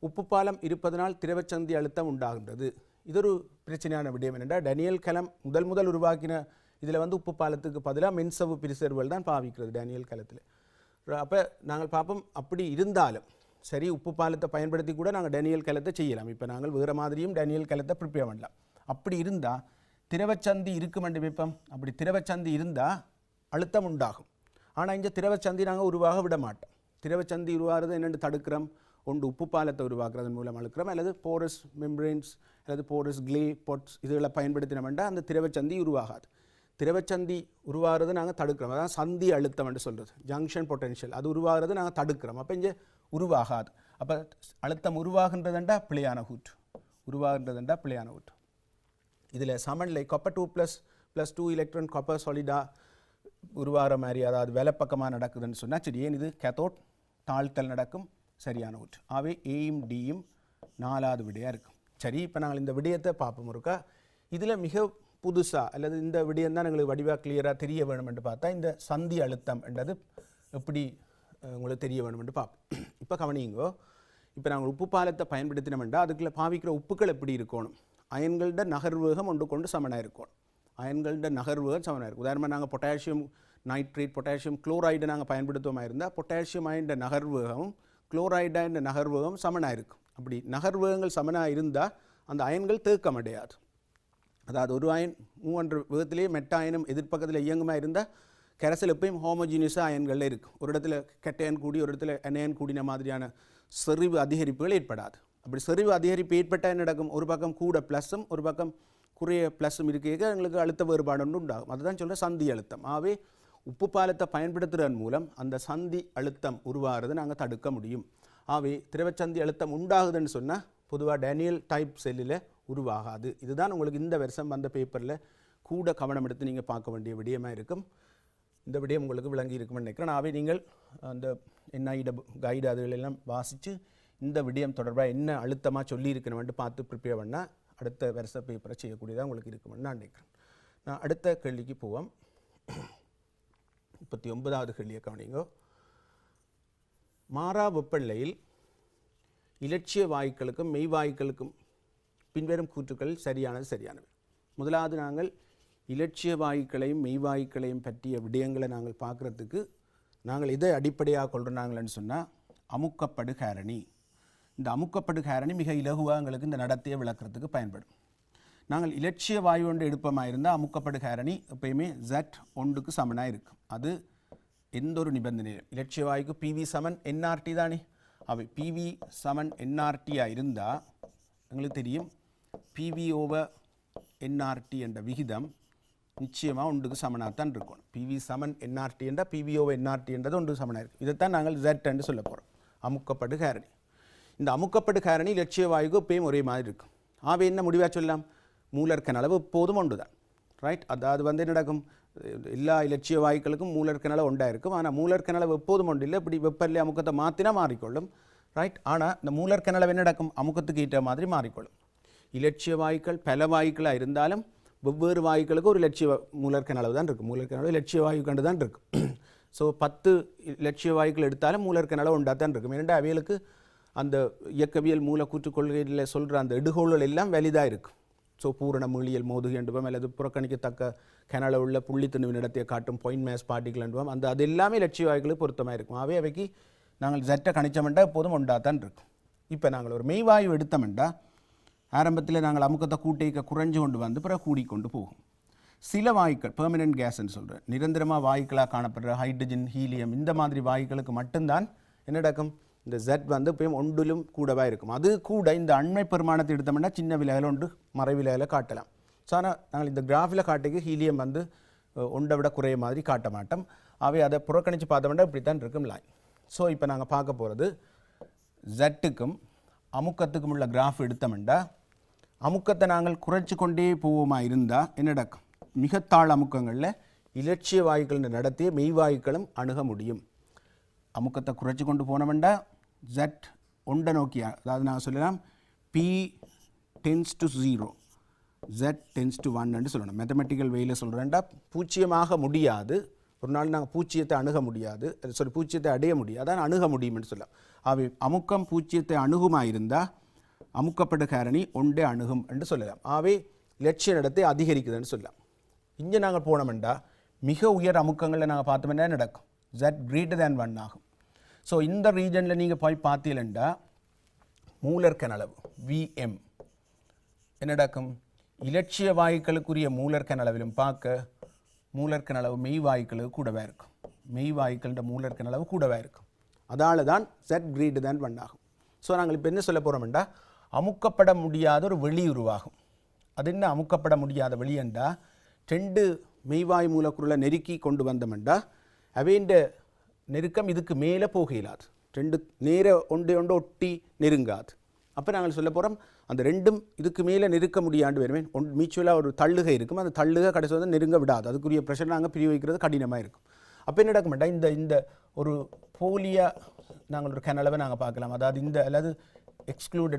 A: உப்பு பாலம் இருப்பதனால் திரவச்சந்தி அழுத்தம் உண்டாகின்றது. இது ஒரு பிரச்சனையான விடயம். என்னென்றால் டேனியல் கலம் முதல் உருவாக்கின இதில் வந்து உப்பு பாலத்துக்கு பதிலாக மென்சவ்வு பிரிசர்வுகள் தான் பாவிக்கிறது டேனியல் கலத்தில். அப்போ நாங்கள் பார்ப்போம், அப்படி இருந்தாலும் சரி உப்பு பாலத்தை பயன்படுத்தி கூட நாங்கள் டேனியல் கலத்தை செய்யலாம். இப்போ நாங்கள் வேறு மாதிரியும் டேனியல் கலத்தை ப்ரிப்பேர் பண்ணலாம். அப்படி இருந்தால் திரவச்சந்தி இருக்கும் என்று வைப்போம். அப்படி திரவச்சந்தி இருந்தால் அழுத்தம் உண்டாகும். ஆனால் இந்த திரவச்சந்தி நாங்கள் உருவாக விட மாட்டோம். திரவச்சந்தி உருவாகிறது என்னென்று தடுக்கிறோம்? ஒன்று உப்பு பாலத்தை உருவாக்குறதன் மூலம் அழுக்கிறோம், அல்லது போரஸ் மெம்பரேன்ஸ் அல்லது போரஸ் கிளே பொட்ஸ் இதுகளை பயன்படுத்தினோம்னா அந்த திரவச்சந்தி உருவாகாது. திரவச்சந்தி உருவாகிறது நாங்கள் தடுக்கிறோம், அதான் சந்தி அழுத்தம் என்று சொல்கிறது, ஜங்ஷன் பொட்டென்ஷியல், அது உருவாகிறது நாங்கள் தடுக்கிறோம். அப்போ இங்கே உருவாகாது. அப்போ அழுத்தம் உருவாகின்றதுண்டா பிழையான கூற்று, உருவாகின்றதுண்டா பிழையான கூற்று. இதில் சமன்லை காப்பர் 2+2 எலக்ட்ரான் காப்பர் சாலிடா உருவாகிற மாதிரி, அதாவது வெலப்பக்கமாக நடக்குதுன்னு சொன்னால் சரி, ஏன் இது கேத்தோட் தாழ்த்தல் நடக்கும், சரியான ஊற்று. ஆகவே ஏயும் டியும் 4வது விடையாக இருக்கும். சரி, இப்போ நாங்கள் இந்த விடயத்தை பார்ப்போம் இருக்கா. இதில் மிக புதுசாக அல்லது இந்த விடயம் தான் எங்களுக்கு வடிவாக கிளியராக தெரிய வேணும் என்று பார்த்தா இந்த சந்தி அழுத்தம் என்றது எப்படி உங்களுக்கு தெரிய வேணும் என்று பார்ப்போம். இப்போ கவனிங்கோ, இப்போ நாங்கள் உப்பு பாலத்தை பயன்படுத்தினோம்னா அதுக்குள்ள பாவிக்கிற உப்புக்கள் எப்படி இருக்கணும், அயன்களோட நகர்வேகம் ஒன்று கொண்டு சமனாக இருக்கணும், அயன்களோட நகர்வேகம் சமனாக இருக்கும். உதாரணமாக நாங்கள் பொட்டாசியம் நைட்ரேட் பொட்டாசியம் குளோரைடு நாங்கள் பயன்படுத்துவோமா இருந்தால் பொட்டாசியம் அயன் நகர்வேகமும் குளோரைடு நகர்வேகம் சமனாக இருக்கும். அப்படி நகர்வேகங்கள் சமனாக இருந்தால் அந்த அயன்கள் தேக்கம் அடையாது. அதாவது ஒரு அயன் மூவன்ற வேகத்திலேயே மெட்ட அயனும் எதிர்ப்பக்கத்தில் இயங்குமா இருந்தால் கரைசல் எப்பயும் ஹோமோஜீனியஸாக அயன்களில் இருக்கும். ஒரு இடத்துல கெட்டையன் கூடி ஒரு இடத்துல அணையன் கூடின மாதிரியான செறிவு அதிகரிப்புகள் ஏற்படாது. அப்படி செறிவு அதிகரிப்பு ஏற்பட்டால் என்ன நடக்கும், ஒரு பக்கம் கூட ப்ளஸ்ஸும் ஒரு பக்கம் குறைய ப்ளஸ்ஸும் இருக்க எங்களுக்கு அழுத்த வேறுபாடு ஒன்று உண்டாகும். அதுதான் சொல்கிற சந்தி அழுத்தம். ஆகவே உப்பு பாலத்தை பயன்படுத்துவதன் மூலம் அந்த சந்தி அழுத்தம் உருவாகிறத நாங்கள் தடுக்க முடியும். ஆகவே திரவச்சந்தி அழுத்தம் உண்டாகுதுன்னு சொன்னால் பொதுவாக டேனியல் டைப் செல்லில் உருவாகாது. இதுதான் உங்களுக்கு இந்த வருஷம் வந்த பேப்பரில் கூட கவனம் எடுத்து நீங்கள் பார்க்க வேண்டிய விடயமாக இருக்கும். இந்த விடயம் உங்களுக்கு விளங்கி இருக்குமென்னு நினைக்கிறேன். ஆகவே நீங்கள் அந்த என்ஐட கைடு அதுகளெல்லாம் வாசித்து இந்த விடயம் தொடர்பாக என்ன அழுத்தமாக சொல்லியிருக்கணும்னு பார்த்து ப்ரிப்பேர் பண்ணால் அடுத்த வருஷ பேப்பரை செய்யக்கூடியதாக உங்களுக்கு இருக்குமென்னு நான் நினைக்கிறேன். நான் அடுத்த கேள்விக்கு போவோம். 39வது கேள்வியை கவனிங்கோ. மாறா வெப்பநிலையில் இலட்சிய வாயுக்களுக்கும் மெய்வாயுக்களுக்கும் பின்வரும் கூற்றுக்கள் சரியானவை. முதலாவது, நாங்கள் இலட்சிய வாயுக்களையும் மெய்வாயுக்களையும் பற்றிய விடயங்களை நாங்கள் பார்க்குறதுக்கு நாங்கள் இதை அடிப்படையாக கொள்கிறாங்கன்னு சொன்னால் அமுக்கப்படு காரணி. இந்த அமுக்கப்படு காரணி மிக இலகுவாக எங்களுக்கு இந்த நடத்தையை விளக்குறதுக்கு பயன்படும். நாங்கள் இலட்சிய வாயு ஒன்று எடுப்பமாக இருந்தால் அமுக்கப்படு காரணி எப்பயுமே Z1க்கு சமனாக இருக்கும். அது எந்த ஒரு நிபந்தனையும் இலட்சிய வாயுக்கு PV சமன் NRT தானே. அவை PV சமன் NRTயாக இருந்தால் எங்களுக்கு தெரியும் PV/NRT என்ற விகிதம் நிச்சயமாக ஒன்றுக்கு சமனாகத்தான் இருக்கணும். PV சமன் NRT என்றால் PV/NRT என்றது ஒன்று சமனாக இருக்கும். இதைத்தான் நாங்கள் Z என்று சொல்ல போகிறோம், அமுக்கப்படு காரணி. இந்த அமுக்கப்படு காரணி இலட்சிய வாயுக்கு எப்பயும் ஒரே மாதிரி இருக்கும். ஆகவே என்ன முடிவாக சொல்லலாம், மூலர்க்கன அளவு எப்போதும் ஒன்று தான், ரைட். அதாவது என்ன நடக்கும், எல்லா இலட்சிய வாயுக்களுக்கும் மூலர்க்கன அளவு ஒன்றா இருக்கும். ஆனால் மூலர்க்கன அளவு எப்போதும் ஒன்று இல்லை. இப்படி வெப்பநிலை அமுக்கத்தை மாற்றினா மாறிக்கொள்ளும், ரைட். ஆனால் இந்த மூலர்க்கன அளவு என்ன நடக்கும், அமுக்கத்துக்கு ஏற்ற மாதிரி மாறிக்கொள்ளும். இலட்சிய வாயுக்கள் பல வாயுக்களாக இருந்தாலும் வெவ்வேறு வாயுக்களுக்கு ஒரு இலட்சிய மூலர்க்கன அளவு தான் இருக்கும். மூலர்க்கன அளவு இலட்சிய வாயு கண்டு தான் இருக்கும். ஸோ 10 இலட்சிய வாயுக்கள் எடுத்தாலும் மூலர்க்கன அளவு ஒன்றா தான் இருக்கும். ஏனென்றால் அவைகளுக்கு அந்த இயக்கவியல் மூலக்கூற்று கொள்கையில் சொல்கிற அந்த எடுகோள்கள் எல்லாம் வலிதாக இருக்கும். ஸோ பூரண மீளியல் மோதுகை என்றுவோம், அல்லது புறக்கணிக்கத்தக்க கனள உள்ள புள்ளித்திணிவு நடத்திய காட்டும் பாயிண்ட் மேஸ் பார்ட்டிகள் என்றுவோம். அது எல்லாமே இலட்சிய வாயுக்களுக்கு பொருத்தமாக இருக்கும். அவைக்கு நாங்கள் Z கணிச்சமெண்டா எப்போதும் ஒன்றா தான் இருக்கும். இப்போ நாங்கள் ஒரு மெய்வாயு எடுத்தமெண்டா ஆரம்பத்தில் நாங்கள் அமுக்கத்தை கூட்டிக்க குறைஞ்சு கொண்டு வந்து பிறகு கூடிக்கொண்டு போகும். சில வாயுக்கள் பெர்மனன்ட் கேஸ்ன்னு சொல்கிறேன், நிரந்தரமாக வாயுக்களாக காணப்படுற ஹைட்ரஜன் ஹீலியம் இந்த மாதிரி வாயுக்களுக்கு மட்டும்தான் என்ன நடக்கும், இந்த Z எப்பயும் ஒன்றிலும் கூடவாக இருக்கும். அது கூட இந்த அண்மை பெருமானத்தை எடுத்தோம்னா சின்ன விலையில் ஒன்று மறைவிலையில் காட்டலாம். ஸோ ஆனால் நாங்கள் இந்த கிராஃபில் காட்டிக்கு ஹீலியம் ஒன்றை விட குறைய மாதிரி காட்ட மாட்டோம். அவை அதை புறக்கணித்து பார்த்தோம்னா இப்படி தான் இருக்கும் லைன். ஸோ இப்போ நாங்கள் பார்க்க போகிறது Z-க்கும் அமுக்கத்துக்கும் உள்ள கிராஃப் எடுத்தோம்னா அமுக்கத்தை நாங்கள் குறைச்சி கொண்டே போவோமா இருந்தால் என்ன நடக்கும், மிகத்தாழ் அமுக்கங்களில் இலட்சிய வாயுக்கள் நடத்திய மெய்வாயுக்களும் அணுக முடியும். அமுக்கத்தை குறைச்சி கொண்டு போனோம்னா Z1 நோக்கி, அதாவது நான் சொல்லலாம் P tends to 0 Z tends to 1 என்று சொல்லணும். மேத்தமெட்டிக்கல் வேயில் சொல்கிறேன்டா பூச்சியமாக முடியாது, ஒரு நாள் நாங்கள் பூச்சியத்தை அணுக முடியாது, பூச்சியத்தை அடைய முடியாது, ஆனால் அணுக முடியும்னு சொல்லலாம். அவை அமுக்கம் பூச்சியத்தை அணுகுமாக இருந்தால் அமுக்கப்பட்ட காரணி ஒன்றே அணுகும் என்று சொல்லலாம். ஆகவே இலட்சிய நடத்தை அதிகரிக்குதுன்னு சொல்லலாம். இங்கே நாங்கள் போனோம்டா மிக உயர் அமுக்கங்களில் நாங்கள் பார்த்தோம்னா நடக்கும், Z greater than 1 ஆகும். ஸோ இந்த ரீஜனில் நீங்கள் போய் பார்த்தீங்கன்னா மூலர்க்கன அளவு VM என்ன நடக்கும், இலட்சிய வாயுக்களுக்குரிய மூலர்க்கன அளவிலும் பார்க்க மூலர்க்கன அளவு மெய் வாயுக்களுக்கு கூடவே இருக்கும். மெய் வாயுக்கள மூலர்க்கன அளவு கூடவே இருக்கும். அதால தான் Z greater than 1 ஆகும். ஸோ நாங்கள் இப்போ என்ன சொல்ல போகிறோம்டா, அமுக்கப்பட முடியாத ஒரு வெளி உருவாகும். அது என்ன அமுக்கப்பட முடியாத வெளி என்றா, 2 மெய்வாய் மூலக்கூறுகளை நெருக்கி கொண்டு வந்தோம்டா அவைண்ட நெருக்கம் இதுக்கு மேலே போக இயலாது. 2 நேர ஒன்று ஒட்டி நெருங்காது. அப்போ நாங்கள் சொல்ல போகிறோம் அந்த 2ம் இதுக்கு மேலே நெருக்க முடியாண்டு வருவேன். மியூச்சுவலாக ஒரு தள்ளுகை இருக்கும், அந்த தள்ளுகை கடைசி வந்து நெருங்க விடாது. அதுக்குரிய ப்ரெஷர் நாங்கள் பிரி வைக்கிறது கடினமாக இருக்கும். அப்போ என்ன நடக்க மாட்டா, இந்த ஒரு போலியா நாங்கள் ஒரு கனளவை நாங்கள் பார்க்கலாம். அதாவது இந்த அல்லது எக்ஸ்க்ளூட்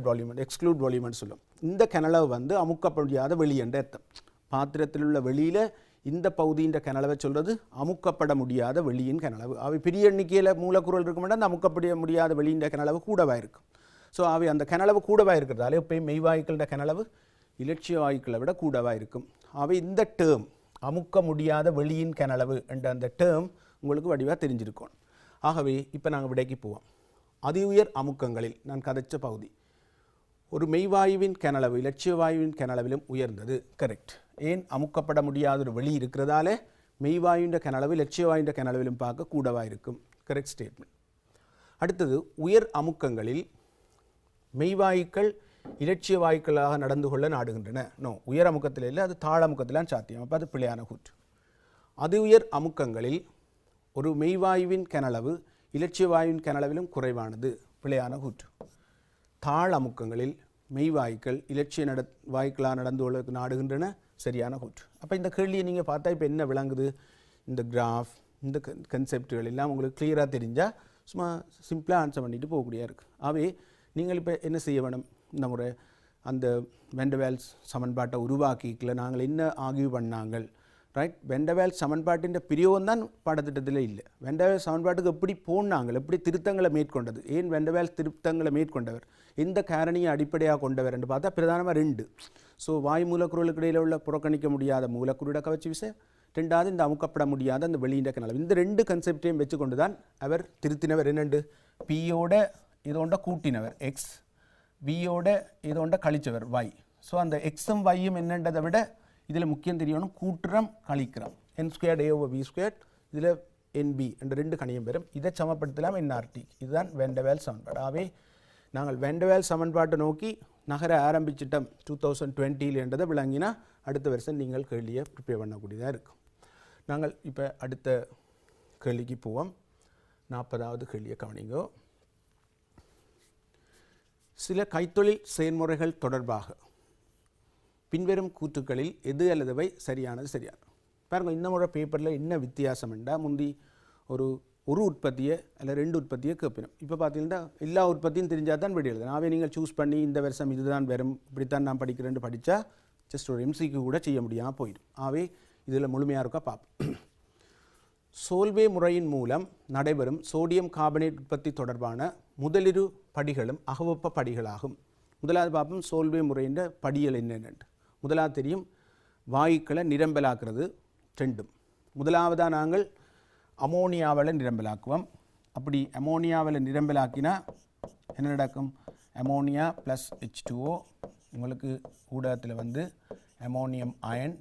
A: வால்யூமெண்ட் சொல்லும். இந்த கனளவு வந்து அமுக்கப்பட முடியாத வெளி என்ற அர்த்தம். பாத்திரத்தில் உள்ள வெளியில் இந்த பகுதியின் கனளவை சொல்கிறது அமுக்கப்பட முடியாத வெளியின் கனளவு. அவை பெரிய எண்ணிக்கையில் மூலக்கூறுகள் இருக்க மாட்டா, அந்த அமுக்கப்பட முடியாத வெளியின் கனளவு கூடவாக இருக்கும். ஸோ அவை அந்த கனளவு கூடவாக இருக்கிறதால எப்பயும் மெய்வாயுக்களோட கனளவு இலட்சிய வாயுக்களை விட கூடவாக இருக்கும். அவை இந்த டேர்ம் அமுக்க முடியாத வெளியின் கனளவு என்ற அந்த டேர்ம் உங்களுக்கு வடிவாக தெரிஞ்சிருக்கும். ஆகவே இப்போ நாங்கள் விடைக்கு போவோம். அதி உயர் அமுக்கங்களில் நான் கதைச்ச பகுதி ஒரு மெய்வாயுவின் கனளவு இலட்சிய வாயுவின் கனளவிலும் உயர்ந்தது. கரெக்ட். ஏன் அமுக்கப்பட முடியாத ஒரு வெளி இருக்கிறதால மெய்வாயுன்ற கனளவு இலட்சிய வாயுன்ற கனளவிலும் பார்க்க கூடவாக இருக்கும். Correct statement. அடுத்தது உயர் அமுக்கங்களில் மெய்வாயுக்கள் இலட்சிய வாயுக்களாக நடந்து கொள்ள நாடுகின்றன. நோ, உயர் அமுக்கத்தில் இல்லை, அது தாழ் அமுக்கத்திலான் சாத்தியம். அப்போ அது பிழையான கூற்று. அதி உயர் அமுக்கங்களில் ஒரு மெய்வாயுவின் கனளவு இலட்சிய வாயுவின் கனளவிலும் குறைவானது. பிழையான கூற்று. தாழ் அமுக்கங்களில் மெய்வாயுக்கள் இலட்சிய வாயுக்களாக நடந்து கொள்ள நாடுகின்றன. சரியான கூற்று. அப்போ இந்த கேள்வியை நீங்கள் பார்த்தா இப்போ என்ன விளங்குது, இந்த கிராஃப் இந்த கன்செப்டுகள் எல்லாம் உங்களுக்கு கிளியராக தெரிஞ்சால் சும்மா சிம்பிளாக ஆன்சர் பண்ணிட்டு போகக்கூடியா இருக்குது. ஆகவே நீங்கள் இப்போ என்ன செய்ய வேணும், இந்த முறை அந்த வெண்டவேல்ஸ் சமன்பாட்டை உருவாக்கிக்கல நாங்கள் என்ன ஆகிய பண்ணாங்க, ரைட்? வெண்டவேல்ஸ் சமன்பாட்டின் பிரியோகம் தான் பாடத்திட்டத்தில் இல்லை. வெண்டவேல்ஸ் சமன்பாட்டுக்கு எப்படி போனாங்க, எப்படி திருத்தங்களை மேற்கொண்டது, ஏன் வெண்டவேல்ஸ் திருத்தங்களை மேற்கொண்டவர், எந்த காரணியை அடிப்படையாக கொண்டவர் என்று பார்த்தா பிரதானமாக 2. ஸோ வாயு மூலக்கூறுகளுக்கு இடையில் உள்ள புறக்கணிக்க முடியாத மூலக்கூறுட கவர்ச்சி விசை, 2வது இந்த அமுக்கப்பட முடியாத அந்த வெளியிட கனளவு. இந்த 2 கன்செப்டையும் வச்சு கொண்டு தான் அவர் திருத்தினவர். என்னண்டு பியோட இதோண்ட கூட்டினவர் எக்ஸ், வியோட இதோண்ட கழிச்சவர் y. ஸோ அந்த எக்ஸும் வையும் என்னன்றதை விட இதில் முக்கியம் தெரியணும், கூட்டுறம் கழிக்கிறோம். n² a/v², இதில் nb என்ற 2 கணியம் பெறும். இதை சமப்படுத்தலாம் nRT. இதுதான் வெண்டவேல் சமன்பாடு. ஆகவே நாங்கள் வெண்டவேல் சமன்பாட்டை நோக்கி நகர ஆரம்பிச்சிட்டோம் 2020 என்றதை விளங்கினா அடுத்த வருஷம் நீங்கள் கேள்வியை ப்ரிப்பேர் பண்ணக்கூடியதாக இருக்கும். நாங்கள் இப்போ அடுத்த கேள்விக்கு போவோம். 40வது கேள்வியை கவனிங்கோ. சில கைத்தொழில் செயல்முறைகள் தொடர்பாக பின்வரும் கூற்றுக்களில் எது அல்லதுவை சரியானது பாருங்க. இந்த முறை பேப்பரில் என்ன வித்தியாசம் என்றால், முந்தி ஒரு உற்பத்தியை அல்ல 2 உற்பத்தியை கேட்பினோம். இப்போ பார்த்தீங்கன்னா எல்லா உற்பத்தியும் தெரிஞ்சால் தான் விட எழுதணும். ஆகவே நீங்கள் சூஸ் பண்ணி இந்த வருஷம் இதுதான் வரும், இப்படித்தான் நான் படிக்கிறேன்னு படித்தா ஜஸ்ட் ஒரு எம்சிக்கு கூட செய்ய முடியாமல் போயிடும். ஆகவே இதில் முழுமையாக இருக்கா பார்ப்போம். சோல்வே முறையின் மூலம் நடைபெறும் சோடியம் கார்பனேட் உற்பத்தி தொடர்பான முதலிரு படிகளும் அகவெப்ப படிகளாகும். முதலாவது பார்ப்போம் சோல்வே முறையின் படிகள் என்னென்னு. முதலாவது தெரியும், வாயுக்களை நிரம்பலாக்குறது 2. முதலாவதாக நாங்கள் அமோனியாவில் நிரம்பலாக்குவோம். அப்படி அமோனியாவில் நிரம்பலாக்கினா என்ன நடக்கும், அமோனியா ப்ளஸ் H2O, உங்களுக்கு ஊடகத்தில் வந்து அமோனியம் அயன்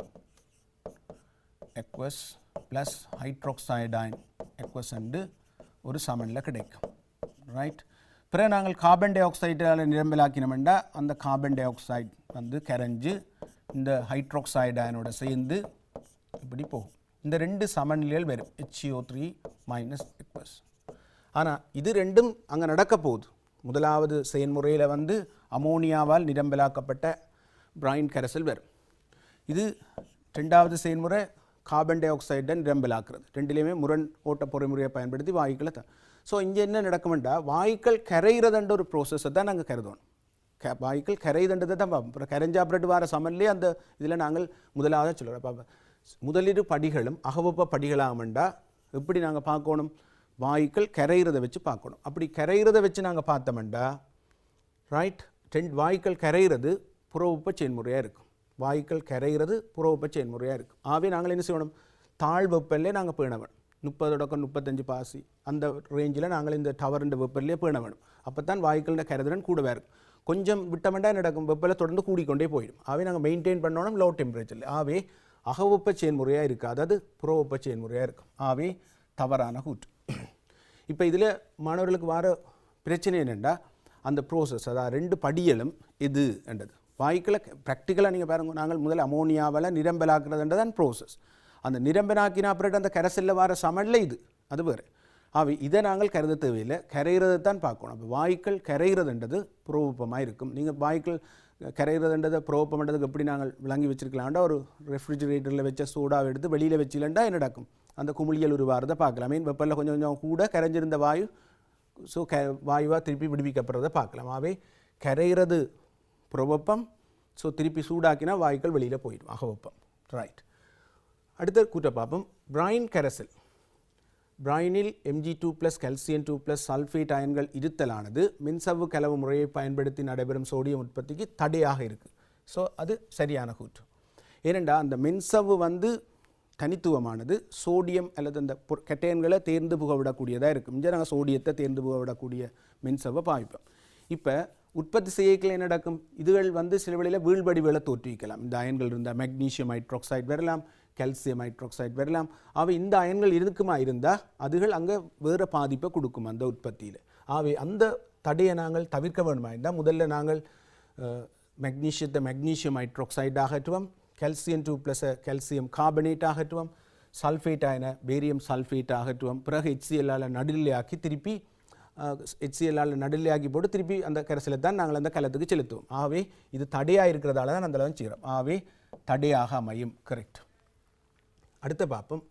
A: எக்வஸ் ப்ளஸ் ஹைட்ரோக்சைடைன் எக்வஸ் என்று ஒரு சமனில் கிடைக்கும், ரைட்? பிறகு நாங்கள் கார்பன் டை ஆக்சைடால் நிரம்பலாக்கினோம்னா அந்த கார்பன் டை ஆக்சைடு வந்து கரைஞ்சு இந்த ஹைட்ரோக்சைடைனோட சேர்ந்து இப்படி போகும். இந்த 2 சமநிலைகள் வரும், HCO3 மைனஸ் எக்வஸ். ஆனால் இது 2ம் அங்கே நடக்க போகுது. முதலாவது செயல்முறையில் வந்து அமோனியாவால் நிரம்பலாக்கப்பட்ட பிரைன் கரைசல் வரும். இது 2வது செயல்முறை கார்பன் டை ஆக்சைடை நிரம்பலாக்குறது. 2லேயுமே முரண் ஓட்ட பொறிமுறையை பயன்படுத்தி வாயுக்களை ஸோ இங்கே என்ன நடக்குமெண்டா, வாயுக்கள் கரைகிறதுன்ற ஒரு ப்ரோசஸை தான் நாங்கள் கருதணும். வாயுக்கள் கரைதண்டதை தான் பார்ப்போம். அப்புறம் கரைஞ்சா அப்புறம் வர சமன்லேயே அந்த இதில் நாங்கள் முதலாவது சொல்கிறோம் பார்ப்போம். முதலிரு படிகளும் அகவெப்ப படிகளாகமெண்டா எப்படி நாங்கள் பார்க்கணும், வாயுக்கள் கரைகிறதை வச்சு பார்க்கணும். அப்படி கரைகிறதை வச்சு நாங்கள் பார்த்தோம்டா ரைட், வாயுக்கள் கரைகிறது புறவெப்ப செயல்முறையாக இருக்கும். வாயுக்கள் கரைகிறது புறவெப்ப செயல்முறையாக இருக்கும். ஆகவே நாங்கள் என்ன செய்யணும், தாழ் வெப்பல்லே நாங்கள் பேண வேணும். 30-35 பாசி அந்த ரேஞ்சில் நாங்கள் இந்த டவருன்ற வெப்பல்லே பேண வேணும். அப்போ தான் வாயுக்களோட கரைதிறன் கூடவே இருக்கும். கொஞ்சம் விட்டமெண்டா நடக்கும், வெப்பலை தொடர்ந்து கூடிக்கொண்டே போயிடும். ஆகவே நாங்கள் மெயின்டைன் பண்ணணும் லோ டெம்பரேச்சரில். ஆகவே அகவெப்ப செயல்முறையாக இருக்காது, அது புறவெப்ப செயல்முறையாக இருக்கும். ஆகவே தவறான கூற்று. இப்போ இதில் மாணவர்களுக்கு வர பிரச்சனை என்னென்னா, அந்த ப்ரோசஸ், அதாவது 2 படிகளும் எது என்றது. வாயுக்களை ப்ராக்டிக்கலாக நீங்கள் பாருங்கள், நாங்கள் முதல்ல அமோனியாவில் நிரம்பலாக்குறதுன்றது தான் ப்ரோசஸ். அந்த நிரம்பலாக்கினா அப்புறம் அந்த கரைசலில் வர சமல்ல இது, அது வேறு. இதை நாங்கள் கருத தேவையில்லை, கரைகிறதை தான் பார்க்கணும். அப்போ வாயுக்கள் கரைகிறதுன்றது புரோபமாக இருக்கும். நீங்கள் வாயுக்கள் கரைகிறதுன்றதை புரோபம்ன்றதுக்கு எப்படி நாங்கள் விளங்கி வச்சிருக்கலாம்டா, ஒரு ரெஃப்ரிஜிரேட்டரில் வச்ச சோடாவை எடுத்து வெளியில் வச்சிலண்டா என்ன நடக்கும், அந்த குமிழியல் உருவாகிறத பார்க்கலாம். மீன் வெப்பலில் கொஞ்சம் கொஞ்சம் கூட கரைஞ்சிருந்த வாயு வாயுவாக திருப்பி விடுவிக்கப்படுறதை பார்க்கலாம். கரைகிறது புறவெப்பம், ஸோ திருப்பி சூடாக்கினா வாயுக்கள் வெளியில் போயிடும், அகவெப்பம். ரைட், அடுத்த கூட்ட பார்ப்போம். பிரைன் கரைசல். பிரைனில் Mg2+ Ca2+ சல்ஃபேட் அயன்கள் இருத்தலானது மின்சவ்வு கலவு முறையை பயன்படுத்தி நடைபெறும் சோடியம் உற்பத்திக்கு தடையாக இருக்குது. ஸோ அது சரியான கூற்று. ஏனெண்டா அந்த மின்சவ்வு தனித்துவமானது சோடியம் அல்லது அந்த கெட்டையன்களை தேர்ந்து புகவிடக்கூடியதாக இருக்கும். இங்கே நாங்கள் சோடியத்தை தேர்ந்து புகவிடக்கூடிய மின்சவ்வை பாவிப்போம். இப்போ உற்பத்தி செய்யக்கில் என்ன நடக்கும், இதுகள் சில வேளையில் வீழ்வடிவுகளை தோற்றுவிக்கலாம். இந்த அயன்கள் இருந்தால் மெக்னீசியம் ஹைட்ராக்சைடு வரலாம், கால்சியம் ஹைட்ராக்சைடு வரலாம். இந்த அயன்கள் இருக்குமா இருந்தால் அதுகள் அங்கே வேறு பாதிப்பை கொடுக்கும் அந்த உற்பத்தியில். அந்த தடையை நாங்கள் தவிர்க்க வேண்டுமா இருந்தால் முதல்ல நாங்கள் மெக்னீசியத்தை மெக்னீசியம் ஹைட்ராக்சைடு ஆகட்டுவோம், Ca2+ கால்சியம் கார்பனேட் ஆகட்டுவோம், சல்ஃபேட் ஆயின பேரியம் சல்ஃபேட் ஆகட்டுவோம். பிறகு HCl நடுநிலையாக்கி திருப்பி HCl நடுநிலையாக்கி போட்டு திருப்பி அந்த கரைசலை தான் நாங்கள் அந்த கலத்துக்கு செலுத்துவோம். இது தடையாக இருக்கிறதால தான் அந்த அளவு செய்கிறோம். தடையாக அமையும். கரெக்ட். அடுத்த பார்ப்போம்.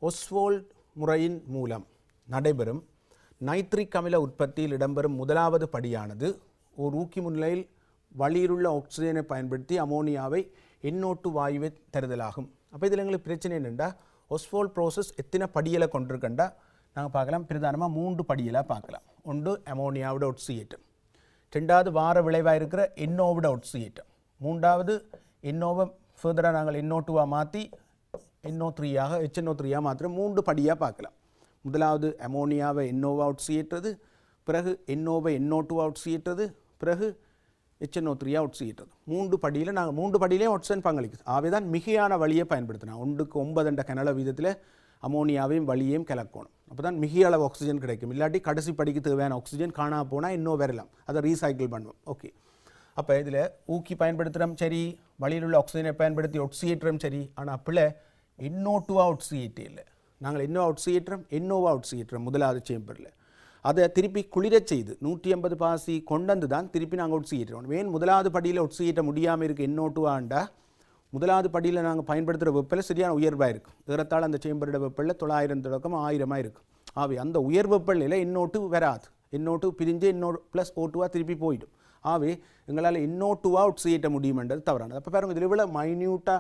A: ஒஸ்வால்ட் முறையின் மூலம் நடைபெறும் நைட்ரிக் அமில உற்பத்தியில் இடம்பெறும் முதலாவது படியானது ஒரு ஊக்கி முன்னிலையில் வளியிலுள்ள ஆக்சிஜனை பயன்படுத்தி அமோனியாவை NO2 வாயுவை தருதலாகும். அப்போ இதில் எங்களுக்கு பிரச்சனை என்னென்னா, ஒஸ்வால்ட் ப்ரோசஸ் எத்தனை படியலை கொண்டிருக்கண்டா நாங்கள் பார்க்கலாம். பிரதானமாக 3 படியலாக பார்க்கலாம். ஒன்று அமோனியாவோட ஒட்சியேட்டம், 2வது வார விளைவாக இருக்கிற NOவோட ஒட்சியேட்டம், 3வது NOவை ஃபர்தராக நாங்கள் NO2 மாற்றி NO3 HNO3 மாத்திர 3 படியாக பார்க்கலாம். முதலாவது அமோனியாவை NOவை ஒட்சியேற்றது, பிறகு NOவை NO2 ஒட்சியேற்றது, பிறகு HNO3 ஒட்சியேற்றது. 3 படியில் நாங்கள் 3 படியிலையும் ஒட்சன் பங்களிக்குது. தான் மிகையான வழியை பயன்படுத்தினா 1:9 என்ற கனள வீதத்தில் அமோனியாவையும் வழியையும் கலக்கணும். அப்போ தான் மிக அளவு ஆக்சிஜன் கிடைக்கும். இல்லாட்டி கடைசி படிக்கு தேவையான ஆக்சிஜன் காணா போனால் இன்னும் வரலாம், அதை ரீசைக்கிள் பண்ணுவோம். ஓகே, அப்போ இதில் ஊக்கி பயன்படுத்துகிறோம் சரி, வழியில் உள்ள ஆக்சிஜனை பயன்படுத்தி ஒட்சியேற்றுறோம் சரி. ஆனால் அப்போ NO2 ஒட்சியேட்டே இல்லை, நாங்கள் NO ஒட்சியேற்றுறோம், NOவா ஒட்சியேற்றுறோம் முதலாவது சேம்பரில். அதை திருப்பி குளிரச் செய்து 150 பாசி கொண்டு தான் திருப்பி நாங்கள் ஒட்சியேற்றுறோம். வேன் முதலாவது படியில் ஒட்சியேற்ற முடியாமல் இருக்குது NO2 ஆண்டா முதலாவது படியில் நாங்கள் பயன்படுத்துகிற வெப்பநிலை சரியான உயர்வாக இருக்கும். ஏறத்தாழ அந்த சேம்பரோட வெப்பநிலை 900 தொடக்கம் 1000 இருக்கும். அந்த உயர் வெப்பநிலையில் NO2 வராது. NO2 பிரிஞ்சு NO+O2 திருப்பி போயிடும். எங்களால் NO2 ஒட்சியேற்ற முடியுமென்றது தவறானது. அப்போ பாருங்கள், இதில் இவ்வளோ மைன்யூட்டாக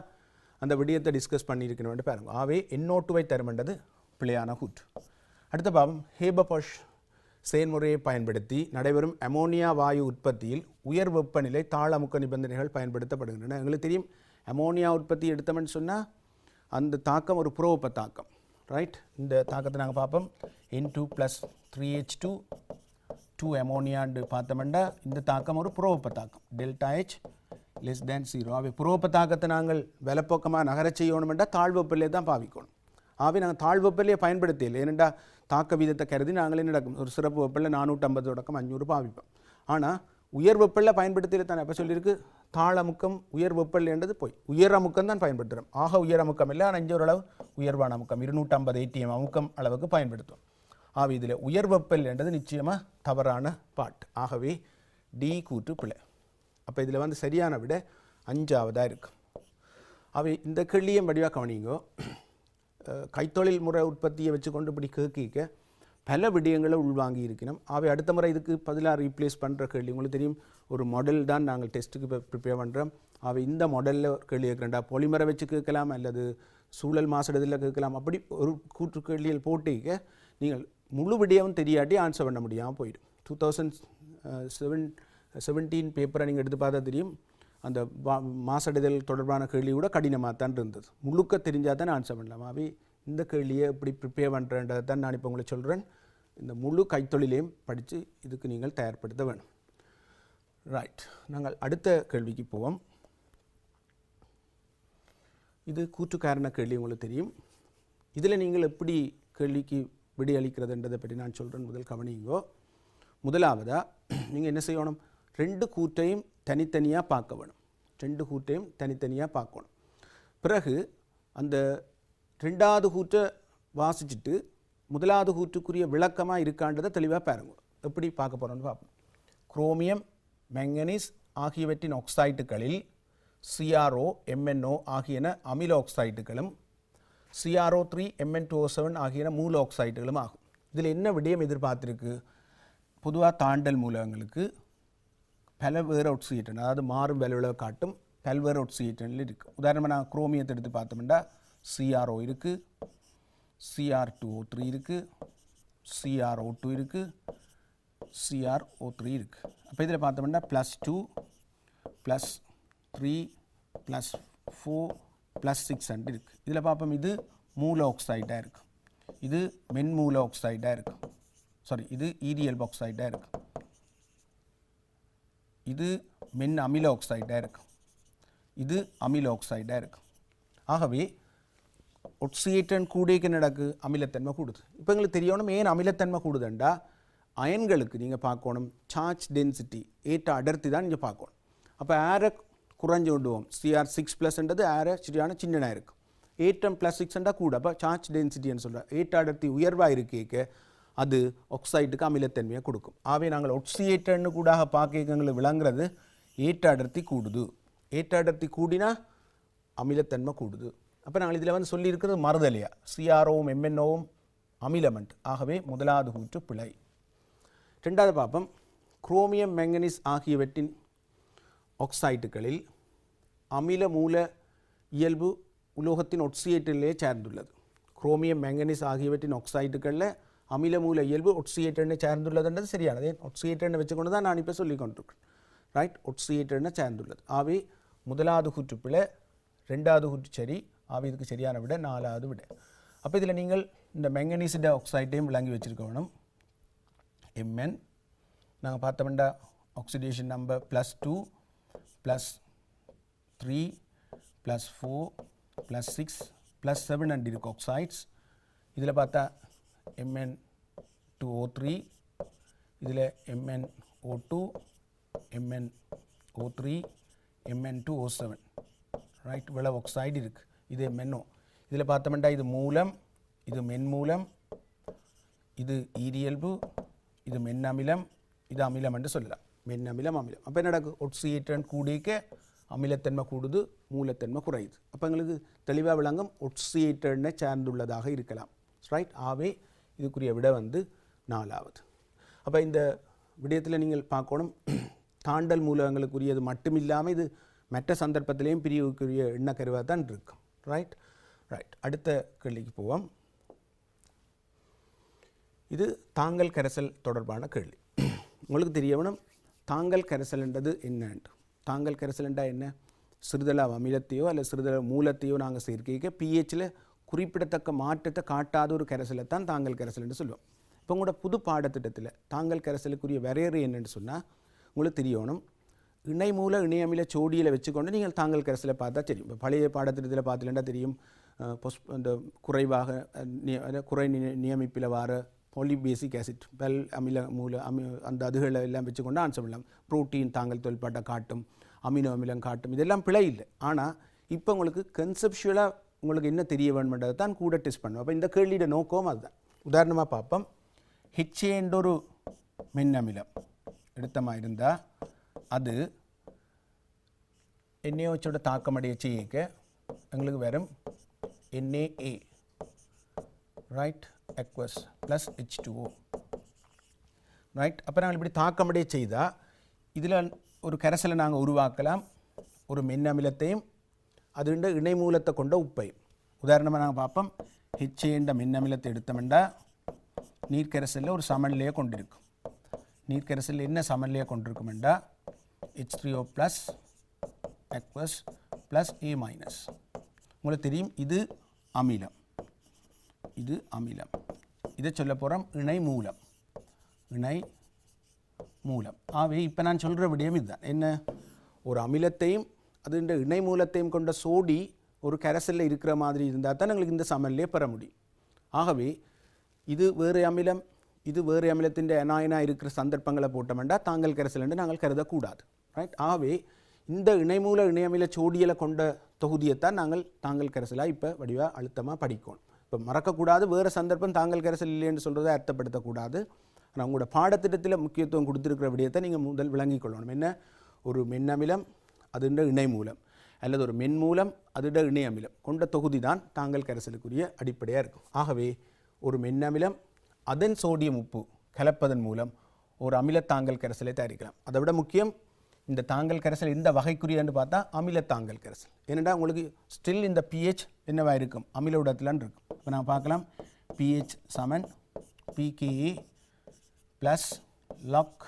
A: அந்த விடயத்தை டிஸ்கஸ் பண்ணியிருக்கணும் பாருங்கள். NO2 தருமென்றது பிழையான கூற்று. அடுத்த பாவம், ஹேபர்-பாஷ் செயல்முறையை பயன்படுத்தி நடைபெறும் அமோனியா வாயு உற்பத்தியில் உயர் வெப்பநிலை தாளமுக்க நிபந்தனைகள் பயன்படுத்தப்படுகின்றன. எங்களுக்கு தெரியும், அமோனியா உற்பத்தி எடுத்தோம்னு சொன்னால் அந்த தாக்கம் ஒரு புறவெப்ப தாக்கம். ரைட், இந்த தாக்கத்தை நாங்கள் பார்ப்போம். N2+3H2 2 அமோனியான்னு பார்த்தோம்னா இந்த தாக்கம் ஒரு புறவெப்ப தாக்கம். ΔH <0. புறவெப்ப தாக்கத்தை நாங்கள் வெலப்போக்கமாக நகர செய்யணுமெண்டா தாழ்வெப்பநிலையை தான் பாவிக்கணும். நாங்கள் தாழ்வெப்பநிலையை பயன்படுத்தலை. ஏனெண்டா தாக்க வீதத்தை கருதி நாங்கள் என்ன நடக்கும், ஒரு சிறப்பு வெப்பநிலை 450 தொடக்கம் 500 பாவிப்போம். ஆனால் உயர் வெப்பநிலை பயன்படுத்தல தானே. அப்போ சொல்லியிருக்கு தாளமுக்கம் உயர் வெப்பநிலைன்றது போய் உயர் அமுக்கம் தான் பயன்படுத்துகிறோம். உயர் அமுக்கம் இல்லை, ஆனால் இங்கே ஓரளவு உயர்வான அமுக்கம் 250 ATM அமுக்கம் அளவுக்கு பயன்படுத்தும். இதில் உயர் வெப்பநிலைன்றது நிச்சயமாக தவறான பாட்டு. ஆகவே டி கூற்று பிழை. அப்போ இதில் சரியான விட 5ஆவதாக இருக்கும். இந்த கேள்வியை வடிவாக கவனிங்கோ. கைத்தொழில் முறை உற்பத்தியை வச்சுக்கொண்டு இப்படி கேட்க பல விடயங்களை உள்வாங்கி இருக்கணும். அடுத்த முறை இதுக்கு பதிலாக ரீப்ளேஸ் பண்ணுற கேள்வி உங்களுக்கு தெரியும். ஒரு மாடல் தான் நாங்கள் டெஸ்ட்டுக்கு ப்ரிப்பேர் பண்ணுறோம். இந்த மாடலில் கேள்வி கேட்குறேன்டா பொலிமரை வச்சு கேட்கலாம், அல்லது சூழல் மாசடைதலில் கேட்கலாம். அப்படி ஒரு கூற்று கேள்விகள் போட்டிக்க நீங்கள் முழு விடயமும் தெரியாட்டி ஆன்சர் பண்ண முடியாமல் போயிடும். 2017 பேப்பரை நீங்கள் எடுத்து பார்த்தா தெரியும், அந்த மாசடைதல் தொடர்பான கேள்வி கூட கடினமாக தான் இருந்தது. முழுக்க தெரிஞ்சால் தான் ஆன்சர் பண்ணலாம். இந்த கேள்வியை எப்படி ப்ரிப்பேர் பண்ணுறன்றதை தான் நான் இப்போ உங்களுக்கு சொல்கிறேன். இந்த முழு கைத்தொழிலையும் படித்து இதுக்கு நீங்கள் தயார்படுத்த வேணும். ரைட், நாங்கள் அடுத்த கேள்விக்கு போவோம். இது கூற்றுக்காரண கேள்வி உங்களுக்கு தெரியும். இதில் நீங்கள் எப்படி கேள்விக்கு விடையளிக்கிறதுன்றதை பற்றி நான் சொல்கிறேன். முதல் கவனிங்கோ. முதலாவதாக நீங்கள் என்ன செய்யணும், 2 கூற்றையும் தனித்தனியாக பார்க்க வேணும். 2 கூற்றையும் தனித்தனியாக பார்க்கணும். பிறகு அந்த 2வது கூற்றை வாசிச்சுட்டு 1வது கூற்றுக்குரிய விளக்கமாக இருக்கான்றதை தெளிவாக பாருங்க. எப்படி பார்க்க போகிறோம்னு பார்ப்போம். குரோமியம், மேங்கனீஸ் ஆகியவற்றின் ஆக்சைடுகளில் CrO, MnO ஆகியன அமில ஆக்சைடுகளும் CrO3, Mn2O7 ஆகியன மூல ஆக்சைடுகளும் ஆகும். இதில் என்ன விடயம் எதிர்பார்த்துருக்கு, பொதுவாக தாண்டல் மூலங்களுக்கு பல்வேறு ஆக்சிஜன், அதாவது மாறும் விளைவுகளை காட்டும் பல்வேறு ஆக்சிஜன்கள் இருக்குது. உதாரணமாக நான் குரோமியத்தை எடுத்து பார்த்தோம்னா CrO இருக்குது, Cr2O3 இருக்குது, CrO2 இருக்குது, CrO3 இருக்குது. அப்போ இதில் பார்த்தோம்னா +2 +3 +4 +6 இருக்குது. இதில் பார்ப்போம், இது மூல ஆக்சைடாக இருக்குது, இது மென்மூல ஆக்சைடாக இருக்குது, சாரி இது ஈரியல் ஆக்சைடாக இருக்குது, இது மென் அமில ஆக்சைடாக இருக்குது, இது அமில ஆக்சைடாக இருக்குது. ஆகவே ஒக்சியேட்டன் கூடேக்கு நடக்கு அமிலத்தன்மை கூடுது. இப்போ எங்களுக்கு தெரியணும் ஏன் அமிலத்தன்மை கூடுதுண்டா, அயன்களுக்கு நீங்கள் பார்க்கணும் சார்ஜ் டென்சிட்டி, ஏற்ற அடர்த்தி தான் நீங்கள் பார்க்கணும். அப்போ ஏரை குறைஞ்சு விடுவோம், Cr6+ன்றது ஏரை சரியான சின்னனாக இருக்கும், ஏற்றம் +6 கூட. அப்போ சார்ஜ் டென்சிட்டின்னு சொல்கிறேன், ஏற்ற அடர்த்தி உயர்வாக இருக்கேக்க அது ஆக்சைடுக்கு அமிலத்தன்மையை கொடுக்கும். ஆகவே நாங்கள் ஒக்சியேட்டன்னு கூட பார்க்க எங்களுக்கு விளங்குறது ஏற்ற அடர்த்தி கூடுது. ஏற்ற அடர்த்தி கூடினா அமிலத்தன்மை கூடுது. அப்போ நாங்கள் இதில் வந்து சொல்லியிருக்கிறது மறுதலையா, CrOவும் MnOவும் அமிலமெண்ட். ஆகவே 1வது கூற்று பிழை. 2வது பார்ப்போம். குரோமியம், மேங்கனீஸ் ஆகியவற்றின் ஆக்சைடுகளில் அமில மூல இயல்பு உலோகத்தின் ஒக்சியேட்டனிலே சார்ந்துள்ளது. குரோமியம், மேங்கனீஸ் ஆகியவற்றின் ஆக்சைடுகளில் அமில மூல இயல்பு ஒக்சியேட்டனை சார்ந்துள்ளதுன்றது சரியானது. ஒக்சியேட்டனை வச்சுக்கொண்டு தான் நான் இப்போ சொல்லி கொண்டிருக்கேன். ரைட், ஒக்சியேட்டனை சார்ந்துள்ளது. ஆகவே 1வது கூற்று பிழை, 2வது கூற்று சரி. ஆகவே இதுக்கு சரியான விட 4வது விட. அப்போ இதில் நீங்கள் இந்த மேங்கனீஸிட ஆக்சைடையும் விளங்கி வச்சுருக்க வேணும். Mn நாங்கள் பார்த்தோம்னா ஆக்சிடேஷன் நம்பர் +2 +3 +4 +6 +7 இருக்கு ஆக்சைட்ஸ். இதில் பார்த்தா Mn2O3, இதில் MnO2, MnO3, Mn2O7. ரைட், இவ்வளவு ஆக்சைடு இருக்குது. இது MnO. இதில் பார்த்தோம்னா இது மூலம், இது மென்மூலம், இது ஈரியல்பு, இது மென் அமிலம், இது அமிலம் என்று சொல்லலாம். மென் அமிலம், அமிலம். அப்போ என்ன நடக்கும், ஒக்சியேட்டன் கூடிக்க அமிலத்தன்மை கூடுது, மூலத்தன்மை குறையுது. அப்போ எங்களுக்கு தெளிவாக விளங்கும் ஒக்சியேட்டனை சார்ந்துள்ளதாக இருக்கலாம். ரைட், ஆகவே இதுக்குரிய விட வந்து 4வது. அப்போ இந்த விடயத்தில் நீங்கள் பார்க்கணும், தாண்டல் மூலங்களுக்குரியது மட்டுமில்லாமல் இது மற்ற சந்தர்ப்பத்திலையும் பிரிவுக்குரிய எண்ணக்கருவாக தான் இருக்கும். ரைட் ரைட் அடுத்த கேள்விக்கு போவோம். இது தாங்கல் கரைசல் தொடர்பான கேள்வி. உங்களுக்கு தெரியணும் தாங்கல் கரைசல்ன்றது என்னன்னு. தாங்கல் கரைசல்ன்றா என்ன, சிறிதளவு அமிலத்தையோ அல்லது சிறிதளவு மூலத்தையோ நாங்கள் சேர்க்க pHல் குறிப்பிடத்தக்க மாற்றத்தை காட்டாத ஒரு கரைசலை தான் தாங்கல் கரைசல் என்று சொல்லுவோம். இப்போ உங்களோட புது பாடத்திட்டத்தில் தாங்கல் கரைசலுக்குரிய வரையறை என்னென்னு சொன்னால் உங்களுக்கு தெரியணும், இணை மூல இணையமில சோடியில் வச்சுக்கொண்டு நீங்கள் தாங்கல் கரைசலை பார்த்தா தெரியும். இப்போ பழைய பாடத்திட்டத்தில் பார்த்துலன்னா தெரியும், அந்த குறைவாக குறை நியமிப்பில் வர பாலிபேசிக் ஆசிட் பல் அமில மூல அந்த அதுகளை எல்லாம் வச்சுக்கொண்டு ஆன்சர் பண்ணலாம். புரோட்டீன் தாங்கல் தொழில்பாட்டை காட்டும், அமினோ அமிலம் காட்டும், இதெல்லாம் பிழை இல்லை. ஆனால் இப்போ உங்களுக்கு கன்செப்ஷுவலாக உங்களுக்கு என்ன தெரிய வேணுமென்றதை தான் கூட டெஸ்ட் பண்ணுவோம். அப்போ இந்த கேள்வியோட நோக்கம் அதுதான். உதாரணமாக பார்ப்போம், HA என்ற ஒரு மென் அமிலம் எடுத்தமாக இருந்தால் அது NaOHோட தாக்கமடைய செய்ய எங்களுக்கு வரும் NaA right aqueous plus H2O right. அப்போ நாங்கள் இப்படி தாக்கமடைய செய்தால் இதில் ஒரு கரைசலை நாங்கள் உருவாக்கலாம், ஒரு மென் அமிலத்தையும் அது இணை மூலத்தை கொண்ட உப்பையும். உதாரணமாக நாங்கள் பார்ப்போம், HA என்ற மென் அமிலத்தை எடுத்தோம்னா நீர்க்கரைசலில் ஒரு சமநிலையை கொண்டிருக்கும். நீர்க்கரைசலில் என்ன சமநிலையை கொண்டிருக்குமெண்டா H3O plus aqueous plus A minus. உங்களுக்கு தெரியும் இது அமிலம், இது அமிலம், இதை சொல்ல போகிறோம் இணை மூலம். இணை மூலம். ஆகவே இப்போ நான் சொல்கிற விடயம் இதுதான், என்ன, ஒரு அமிலத்தையும் அது இந்த இணை மூலத்தையும் கொண்ட சோடி ஒரு கரைசலில் இருக்கிற மாதிரி இருந்தால் தான் எங்களுக்கு இந்த சமநிலையை பெற முடியும். ஆகவே இது வேறு அமிலம், இது வேறு அமிலத்தின் அனாயனாக இருக்கிற சந்தர்ப்பங்களை போட்டோம்னா தாங்கல் கரைசல் என்று நாங்கள் கருதக்கூடாது. ரைட். ஆகவே இந்த இணைமூல இணையமில சோடியலை கொண்ட தொகுதியைத்தான் நாங்கள் தாங்கல் கரைசலாக இப்போ வடிவாக அழுத்தமாக படிக்கணும். இப்போ மறக்கக்கூடாது, வேறு சந்தர்ப்பம் தாங்கல் கரைசல் இல்லைன்னு சொல்கிறத அர்த்தப்படுத்தக்கூடாது. ஆனால் உங்களோட பாடத்திட்டத்தில் முக்கியத்துவம் கொடுத்துருக்கிற விடயத்தை நீங்கள் முதல் விளங்கிக் கொள்ளணும். என்ன, ஒரு மென்னமிலம் அதுண்ட இணைமூலம் அல்லது ஒரு மென்மூலம் அதுட இணையமிலம் கொண்ட தொகுதி தான் தாங்கல் கரைசலுக்குரிய அடிப்படையாக இருக்கும். ஆகவே ஒரு மென்னமிலம் அதன் சோடியம் உப்பு கலப்பதன் மூலம் ஒரு அமிலத்தாங்கல் கரைசலை தயாரிக்கலாம். அதை விட முக்கியம், இந்த தாங்கல் கரைசல் இந்த வகைக்குரியன்னு பார்த்தா அமிலத்தாங்கல் கரைசல். ஏனெண்டா உங்களுக்கு ஸ்டில் இந்த பிஹெச் என்னவாக இருக்கும், அமில உடத்திலான் இருக்கும். இப்போ நான் பார்க்கலாம், பிஹெச் சமன் பிகேஏ ப்ளஸ் லாக்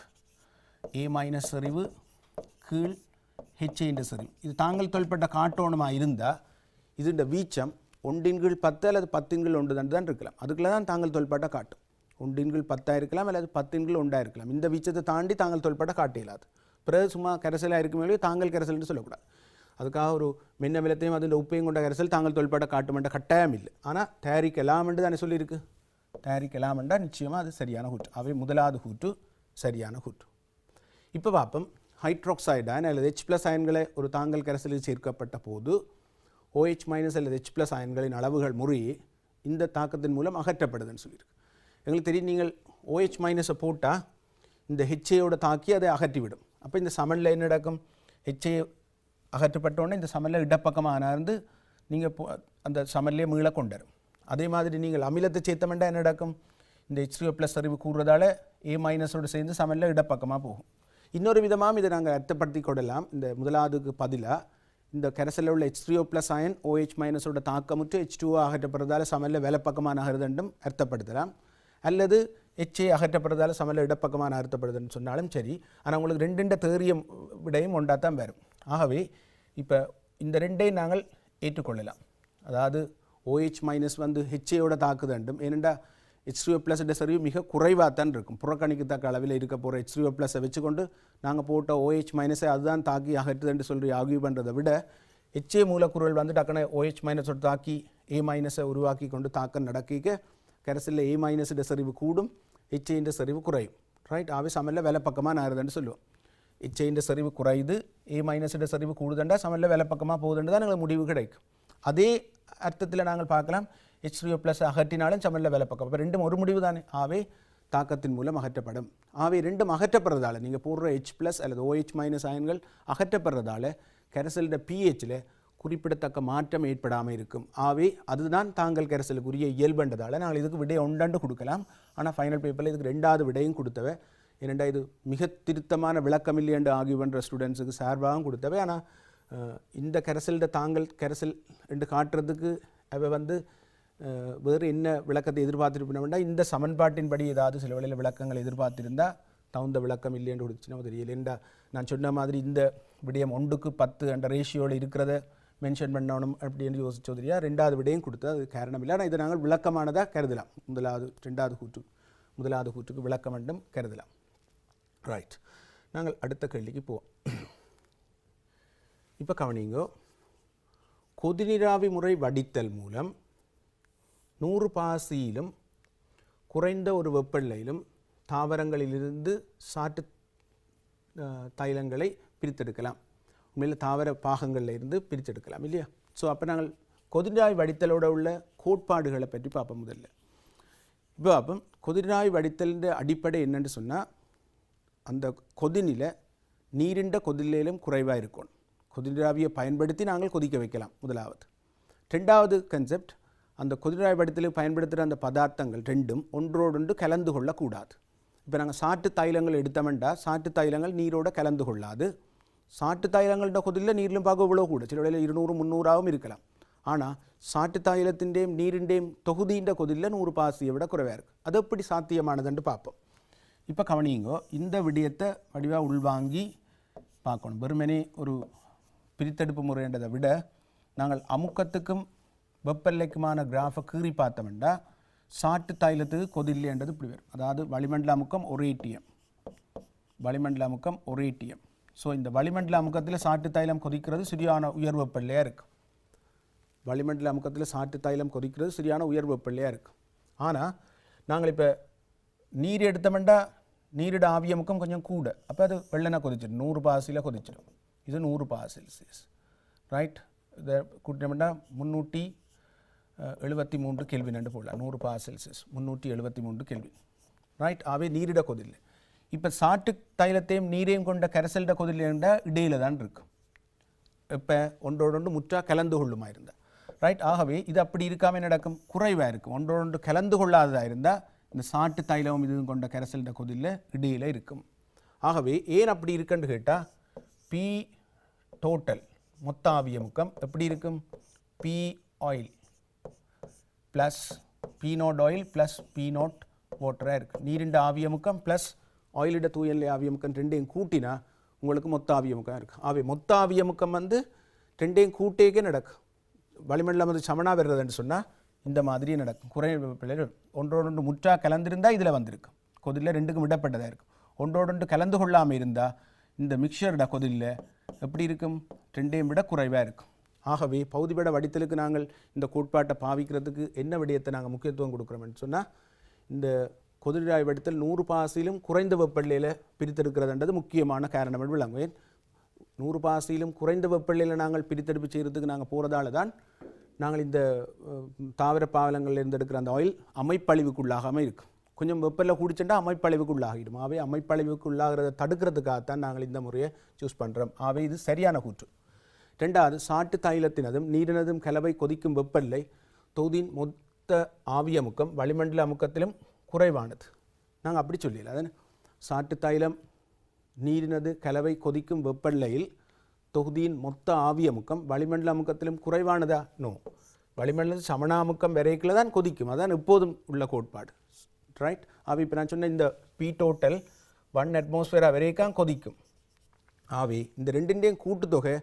A: ஏ மைனஸ் செறிவு கீழ் ஹெச்ஏ என்ற செறிவு. இது தாங்கல் தொல்பட்ட காட்டோணமாக இருந்தால் இது இந்த வீச்சம் 1/10 அல்லது 10/1 தான் இருக்கலாம். அதுக்குள்ள தான் தாங்கல் தொல்பட்ட காட்டும். 1/10 இருக்கலாம் அல்லது 10/1 இருக்கலாம். இந்த வீச்சத்தை தாண்டி தாங்கல் தொல்பட்ட காட்ட இயலாது. பிறகு சும்மா கரைசலாக இருக்குமே தாங்கல் கரைசல்னு சொல்லக்கூடாது. அதுக்காக ஒரு மென்னமிலத்தையும் அதில் உப்பையும் கொண்ட கரைசல் தாங்கல் தொல்பட்ட காட்டுமென்ற கட்டாயம் இல்லை. ஆனால் தயாரிக்கலாம் என்று தானே சொல்லியிருக்கு. தயாரிக்கலாம் என்றால் நிச்சயமாக அது சரியான கூற்று. அவை முதலாவது கூற்று சரியான கூற்று. இப்போ பார்ப்போம், ஹைட்ராக்சைடு அயன் அல்லது H+ அயன்களை ஒரு தாங்கல் கரைசலில் சேர்க்கப்பட்ட போது OH- அல்லது H+ அயன்களின் அளவுகள் முறையே இந்த தாக்கத்தின் மூலம் அகற்றப்படுதுன்னு சொல்லியிருக்கு. எங்களுக்கு தெரியும், நீங்கள் OH- போட்டால் இந்த HAயோட தாக்கி அதை அகற்றிவிடும். அப்போ இந்த சமனில் என்ன நடக்கும், HA அகற்றப்பட்டோன்னே இந்த சமனில் இடப்பக்கமாக இருந்து நீங்கள் அந்த சமனிலே மீள கொண்டாரும். அதே மாதிரி நீங்கள் அமிலத்தை சேர்த்தமெண்டா என்ன நடக்கும், இந்த H3O+ சரிவு கூறுறதால A- சேர்ந்து சமனில் இடப்பக்கமாக போகும். இன்னொரு விதமாக இதை நாங்கள் அர்த்தப்படுத்தி கொள்ளலாம். இந்த முதலாவதுக்கு பதிலாக இந்த கரைசலில் உள்ள H3O+ அயன் OH- தாக்கமுற்று H2O அகற்றப்படுறதால சமனில் வேலைப்பக்கமாக நகருதுன்றும் அர்த்தப்படுத்தலாம். அல்லது HA அகற்றப்படுறதால சமனில் இடப்பக்கமாக நகர்த்தப்படுதுன்னு சொன்னாலும் சரி. ஆனால் உங்களுக்கு ரெண்டு தேறிய விடையும் ஒன்றா தான் வரும். ஆகவே இப்போ இந்த ரெண்டையும் நாங்கள் ஏற்றுக்கொள்ளலாம். அதாவது OH- வந்து HAயோட தாக்குதண்டும். ஏனெண்டா H3O+ சரிவு மிக குறைவாக தான் இருக்கும். புறக்கணிக்கத்தக்க அளவில் இருக்க போகிற H3O+ வச்சுக்கொண்டு நாங்கள் போட்ட OH- அதுதான் தாக்கி அகற்றுதுன்னு சொல்லி ஆர்கியூ பண்ணுறதை விட HA மூலக்கூறுகள் வந்து டக்குனு OH- தாக்கி A- உருவாக்கி கொண்டு தாக்கம் நடக்க கரைசலில் A- சரிவு கூடும், HA சரிவு குறையும். ரைட். ஆகவே சமனில் வேலை பக்கமாக நகருதுன்னு சொல்லுவோம். HA சரிவு குறையுது, A- சரிவு கூடுதுண்டா சமனில் வேலை பக்கமாக போகுதுன்னு தான் எங்களுக்கு முடிவு கிடைக்கும். அதே அர்த்தத்தில் நாங்கள் பார்க்கலாம், H3O+ அகற்றினாலும் சமனில் வேலை பக்கம். அப்போ ரெண்டும் ஒரு முடிவு தானே. ஆகவே தாக்கத்தின் மூலம் அகற்றப்படும். ஆகவே ரெண்டும் அகற்றப்படுறதால நீங்கள் போடுற H+ அல்லது OH- அயன்கள் அகற்றப்படுறதால கரைசலின் pHல் குறிப்பிடத்தக்க மாற்றம் ஏற்படாமல் இருக்கும். ஆகவே அதுதான் தாங்கல் கரைசலுக்குரிய இயல்புன்றதால நாங்கள் இதுக்கு விடையை ஒன்றாண்டு கொடுக்கலாம். ஆனால் ஃபைனல் பேப்பரில் இதுக்கு 2வது விடையும் கொடுத்தவை. ஏனெண்டா இது மிக திருத்தமான விளக்கம் இல்லை என்று ஆர்கியூ பண்ணுற ஸ்டூடெண்ட்ஸுக்கு சார்பாகவும் கொடுத்தவை. ஆனால் இந்த கரைசலில் தாங்கல் கரைசல் என்று காட்டுறதுக்கு அவை வந்து வேறு என்ன விளக்கத்தை எதிர்பார்த்துருப்பினோம்னா இந்த சமன்பாட்டின்படி ஏதாவது சில வேளையில் விளக்கங்கள் எதிர்பார்த்திருந்தால் தகுந்த விளக்கம் இல்லை என்று கொடுத்துச்சுன்னா தெரியல. ஏண்டா நான் சொன்ன மாதிரி இந்த விடயம் 1:10 என்ற ரேஷியோவில் இருக்கிறத மென்ஷன் பண்ணணும் அப்படின்னு யோசிச்சோதிரியா 2வது விடையும் கொடுத்தது. அது காரணம் இல்லை. ஆனால் இதை நாங்கள் விளக்கமானதாக கருதலாம். முதலாவது கூற்றுக்கு விளக்கம் என்றும் கருதலாம். ரைட். நாங்கள் அடுத்த கேள்விக்கு போவோம். இப்போ கவனிங்கோ, கொதிநீராவி முறை வடித்தல் மூலம் 100 பாசியிலும் குறைந்த ஒரு வெப்பநிலையிலும் தாவரங்களிலிருந்து சாற்று தைலங்களை பிரித்தெடுக்கலாம். உண்மையில் தாவர பாகங்களில் இருந்து பிரித்தெடுக்கலாம் இல்லையா. ஸோ அப்போ நாங்கள் கொதிநீராவி வடித்தலோட உள்ள கோட்பாடுகளை பற்றி பார்ப்போம். முதல்ல இப்போ பார்ப்போம், கொதிநீராவி வடித்தலின் அடிப்படை என்னென்னு சொன்னால், அந்த கொதிநிலை நீரிண்ட கொதிநிலையிலும் குறைவாக இருக்கணும். கொதிநீராவியை பயன்படுத்தி நாங்கள் கொதிக்க வைக்கலாம் முதலாவது. 2வது கன்செப்ட், அந்த கொதிநீராவி வடித்தலுக்கு பயன்படுத்துகிற அந்த பதார்த்தங்கள் ரெண்டும் ஒன்றோடொன்று கலந்து கொள்ளக்கூடாது. இப்போ நாங்கள் சாட்டு தைலங்கள் எடுத்தோம்னா சாட்டு தைலங்கள் நீரோட கலந்து கொள்ளாது. சாட்டு தைலங்கள்ட கொதிலில் நீரிலும் பார்க்க இவ்வளோ கூட, சில வேளையில் 200-300 இருக்கலாம். ஆனால் சாட்டு தைலத்திൻ്റെയും நீரிൻ്റെയും தொகுதியின் கொதிலில் 100 பாசியை விட குறைவாக இருக்குது. அது எப்படி சாத்தியமானதுன்னு பார்ப்போம். இப்போ கவனிங்கோ, இந்த விடயத்தை வடிவாக உள்வாங்கி பார்க்கணும். வெறுமனே ஒரு பிரித்தெடுப்பு முறைன்றதை விட நாங்கள் அமுக்கத்துக்கும் வெப்பநிலைக்குமான கிராஃபை கீறி பார்த்தோம்னா சாட்டு தைலத்துக்கு கொதில்லைன்றது இப்படி வரும். அதாவது வளிமண்டல அமுக்கம் 1 ATM, வளிமண்டல அமுக்கம் 1 ATM. ஸோ இந்த வளிமண்டல அமுக்கத்தில் சாட்டு தைலம் கொதிக்கிறது சரியான உயர் வெப்பநிலையாக இருக்குது. வளிமண்டல அமுக்கத்தில் சாட்டு தைலம் கொதிக்கிறது சரியான உயர் வெப்பநிலையாக இருக்குது. ஆனால் நாங்கள் இப்போ நீர் எடுத்தோம்னா நீரிட ஆவியமுக்கம் கொஞ்சம் கூட, அப்போ அது வெள்ளனா கொதிச்சிடும், 100 பாசியில் கொதிச்சிடும். இது 100 பார் செல்சியஸ், ரைட். இதை கூட்டினோம்னா 373 கெல்வின் என்று போடலாம். 100 பார் செல்சியஸ் 373 கெல்வின், ரைட். ஆகவே நீரிட கொதில்லை. இப்போ சாட்டு தைலத்தையும் நீரையும் கொண்ட கரைசல்ட கொதில்லைண்டா இடையில தான் இருக்கும். இப்போ ஒன்றோடொன்று முற்றா கலந்து கொள்ளுமா இருந்தால், ரைட். ஆகவே இது அப்படி இருக்காமல் நடக்கும், குறைவாக இருக்கும். ஒன்றோடொன்று கலந்து கொள்ளாததாக இருந்தால் இந்த சாட்டு தைலம் இதுவும் கொண்ட கரைசல்ட கொதில்ல இடையில இருக்கும். ஆகவே ஏன் அப்படி இருக்குன்னு கேட்டால், பி டோட்டல் மொத்த ஆவியமுக்கம் எப்படி இருக்கும், P oil plus P nought oil plus P nought வாட்டராக இருக்குது. நீரிண்ட ஆவியமுக்கம் ப்ளஸ் ஆயிலிட தூயல் ஆவியமுக்கம் ரெண்டையும் கூட்டினா உங்களுக்கு மொத்த ஆவியமுக்கம் இருக்குது. ஆகவே மொத்த ஆவியமுக்கம் வந்து ரெண்டையும் கூட்டேக்கே நடக்கும். வளிமண்டலம் வந்து சமனாக வர்றதுன்னு சொன்னால் இந்த மாதிரி நடக்கும். குறைந்த ஒன்றோடொன்று முற்றா கலந்திருந்தால் இதில் வந்திருக்கும், கொதிலில் ரெண்டுக்கும் விடப்பட்டதாக இருக்கும். ஒன்றோடொன்று கலந்து கொள்ளாமல் இருந்தால் இந்த மிக்சரோட கொதிலில் எப்படி இருக்கும், ரெண்டையும் விட குறைவாக இருக்கும். ஆகவே பௌதிபட வடித்தலுக்கு நாங்கள் இந்த கோட்பாட்டை பாவிக்கிறதுக்கு என்ன விடயத்தை நாங்கள் முக்கியத்துவம் கொடுக்குறோம்னு சொன்னால், இந்த கொதிராய் வடித்தல் 100 பாசிலும் குறைந்த வெப்பநிலையில் பிரித்தெடுக்கிறதுன்றது முக்கியமான காரணம் விளங்குவேன். 100 பாசிலும் குறைந்த வெப்பநிலையில் நாங்கள் பிரித்தெடுப்பு செய்கிறதுக்கு நாங்கள் போகிறதால தான் நாங்கள் இந்த தாவர பாவலங்களில் இருந்து எடுக்கிற அந்த ஆயில் அமைப்பழிவுக்குள்ளாகாமல் இருக்கும். கொஞ்சம் வெப்பநிலை குடிச்சுட்டா அமைப்பழிவுக்குள்ளாகிடும். ஆகவே அமைப்பழிவுக்குள்ளாகிறத தடுக்கிறதுக்காகத்தான் நாங்கள் இந்த முறையை சூஸ் பண்ணுறோம். ஆகவே இது சரியான கூற்று. ரெண்டாவது, சாட்டு தைலத்தினதும் நீரினதும் கலவை கொதிக்கும் வெப்பநிலை தொகுதியின் மொத்த ஆவியமுக்கம் வளிமண்டல அமுக்கத்திலும் குறைவானது. நாங்கள் அப்படி சொல்லல, அதான் சாட்டு தைலம் நீரினது கலவை கொதிக்கும் வெப்பநிலையில் தொகுதியின் மொத்த ஆவியமுக்கம் வளிமண்டல அமுக்கத்திலும் குறைவானதா? நோ. வளிமண்டல சமணாமுக்கம் வரைக்கில் தான் கொதிக்கும். அதான் எப்போதும் உள்ள கோட்பாடு, ரைட். ஆகவே இப்போ நான் சொன்ன இந்த பி டோட்டல் 1 அட்மாஸ்பியரா வரைக்கும் கொதிக்கும். ஆகவே இந்த ரெண்டிൻ്റെയും கூட்டுத்தொகை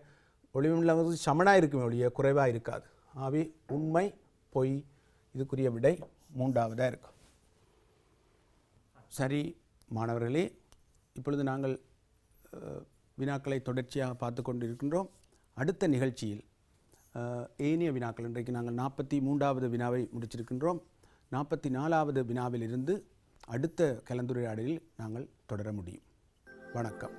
A: வளிமண்டலம் சமனாக இருக்குமே ஒழிய குறைவாக இருக்காது. ஆகவே உண்மை பொய், இதுக்குரிய விடை 3ஆவதாக இருக்கும். சரி மாணவர்களே, இப்பொழுது நாங்கள் வினாக்களை தொடர்ச்சியாக பார்த்து கொண்டிருக்கின்றோம். அடுத்த நிகழ்ச்சியில் ஏனைய வினாக்கள், இன்றைக்கு நாங்கள் 43வது வினாவை முடிச்சிருக்கின்றோம். 44வது வினாவிலிருந்து அடுத்த கலந்துரையாடலில் நாங்கள் தொடர முடியும். வணக்கம்.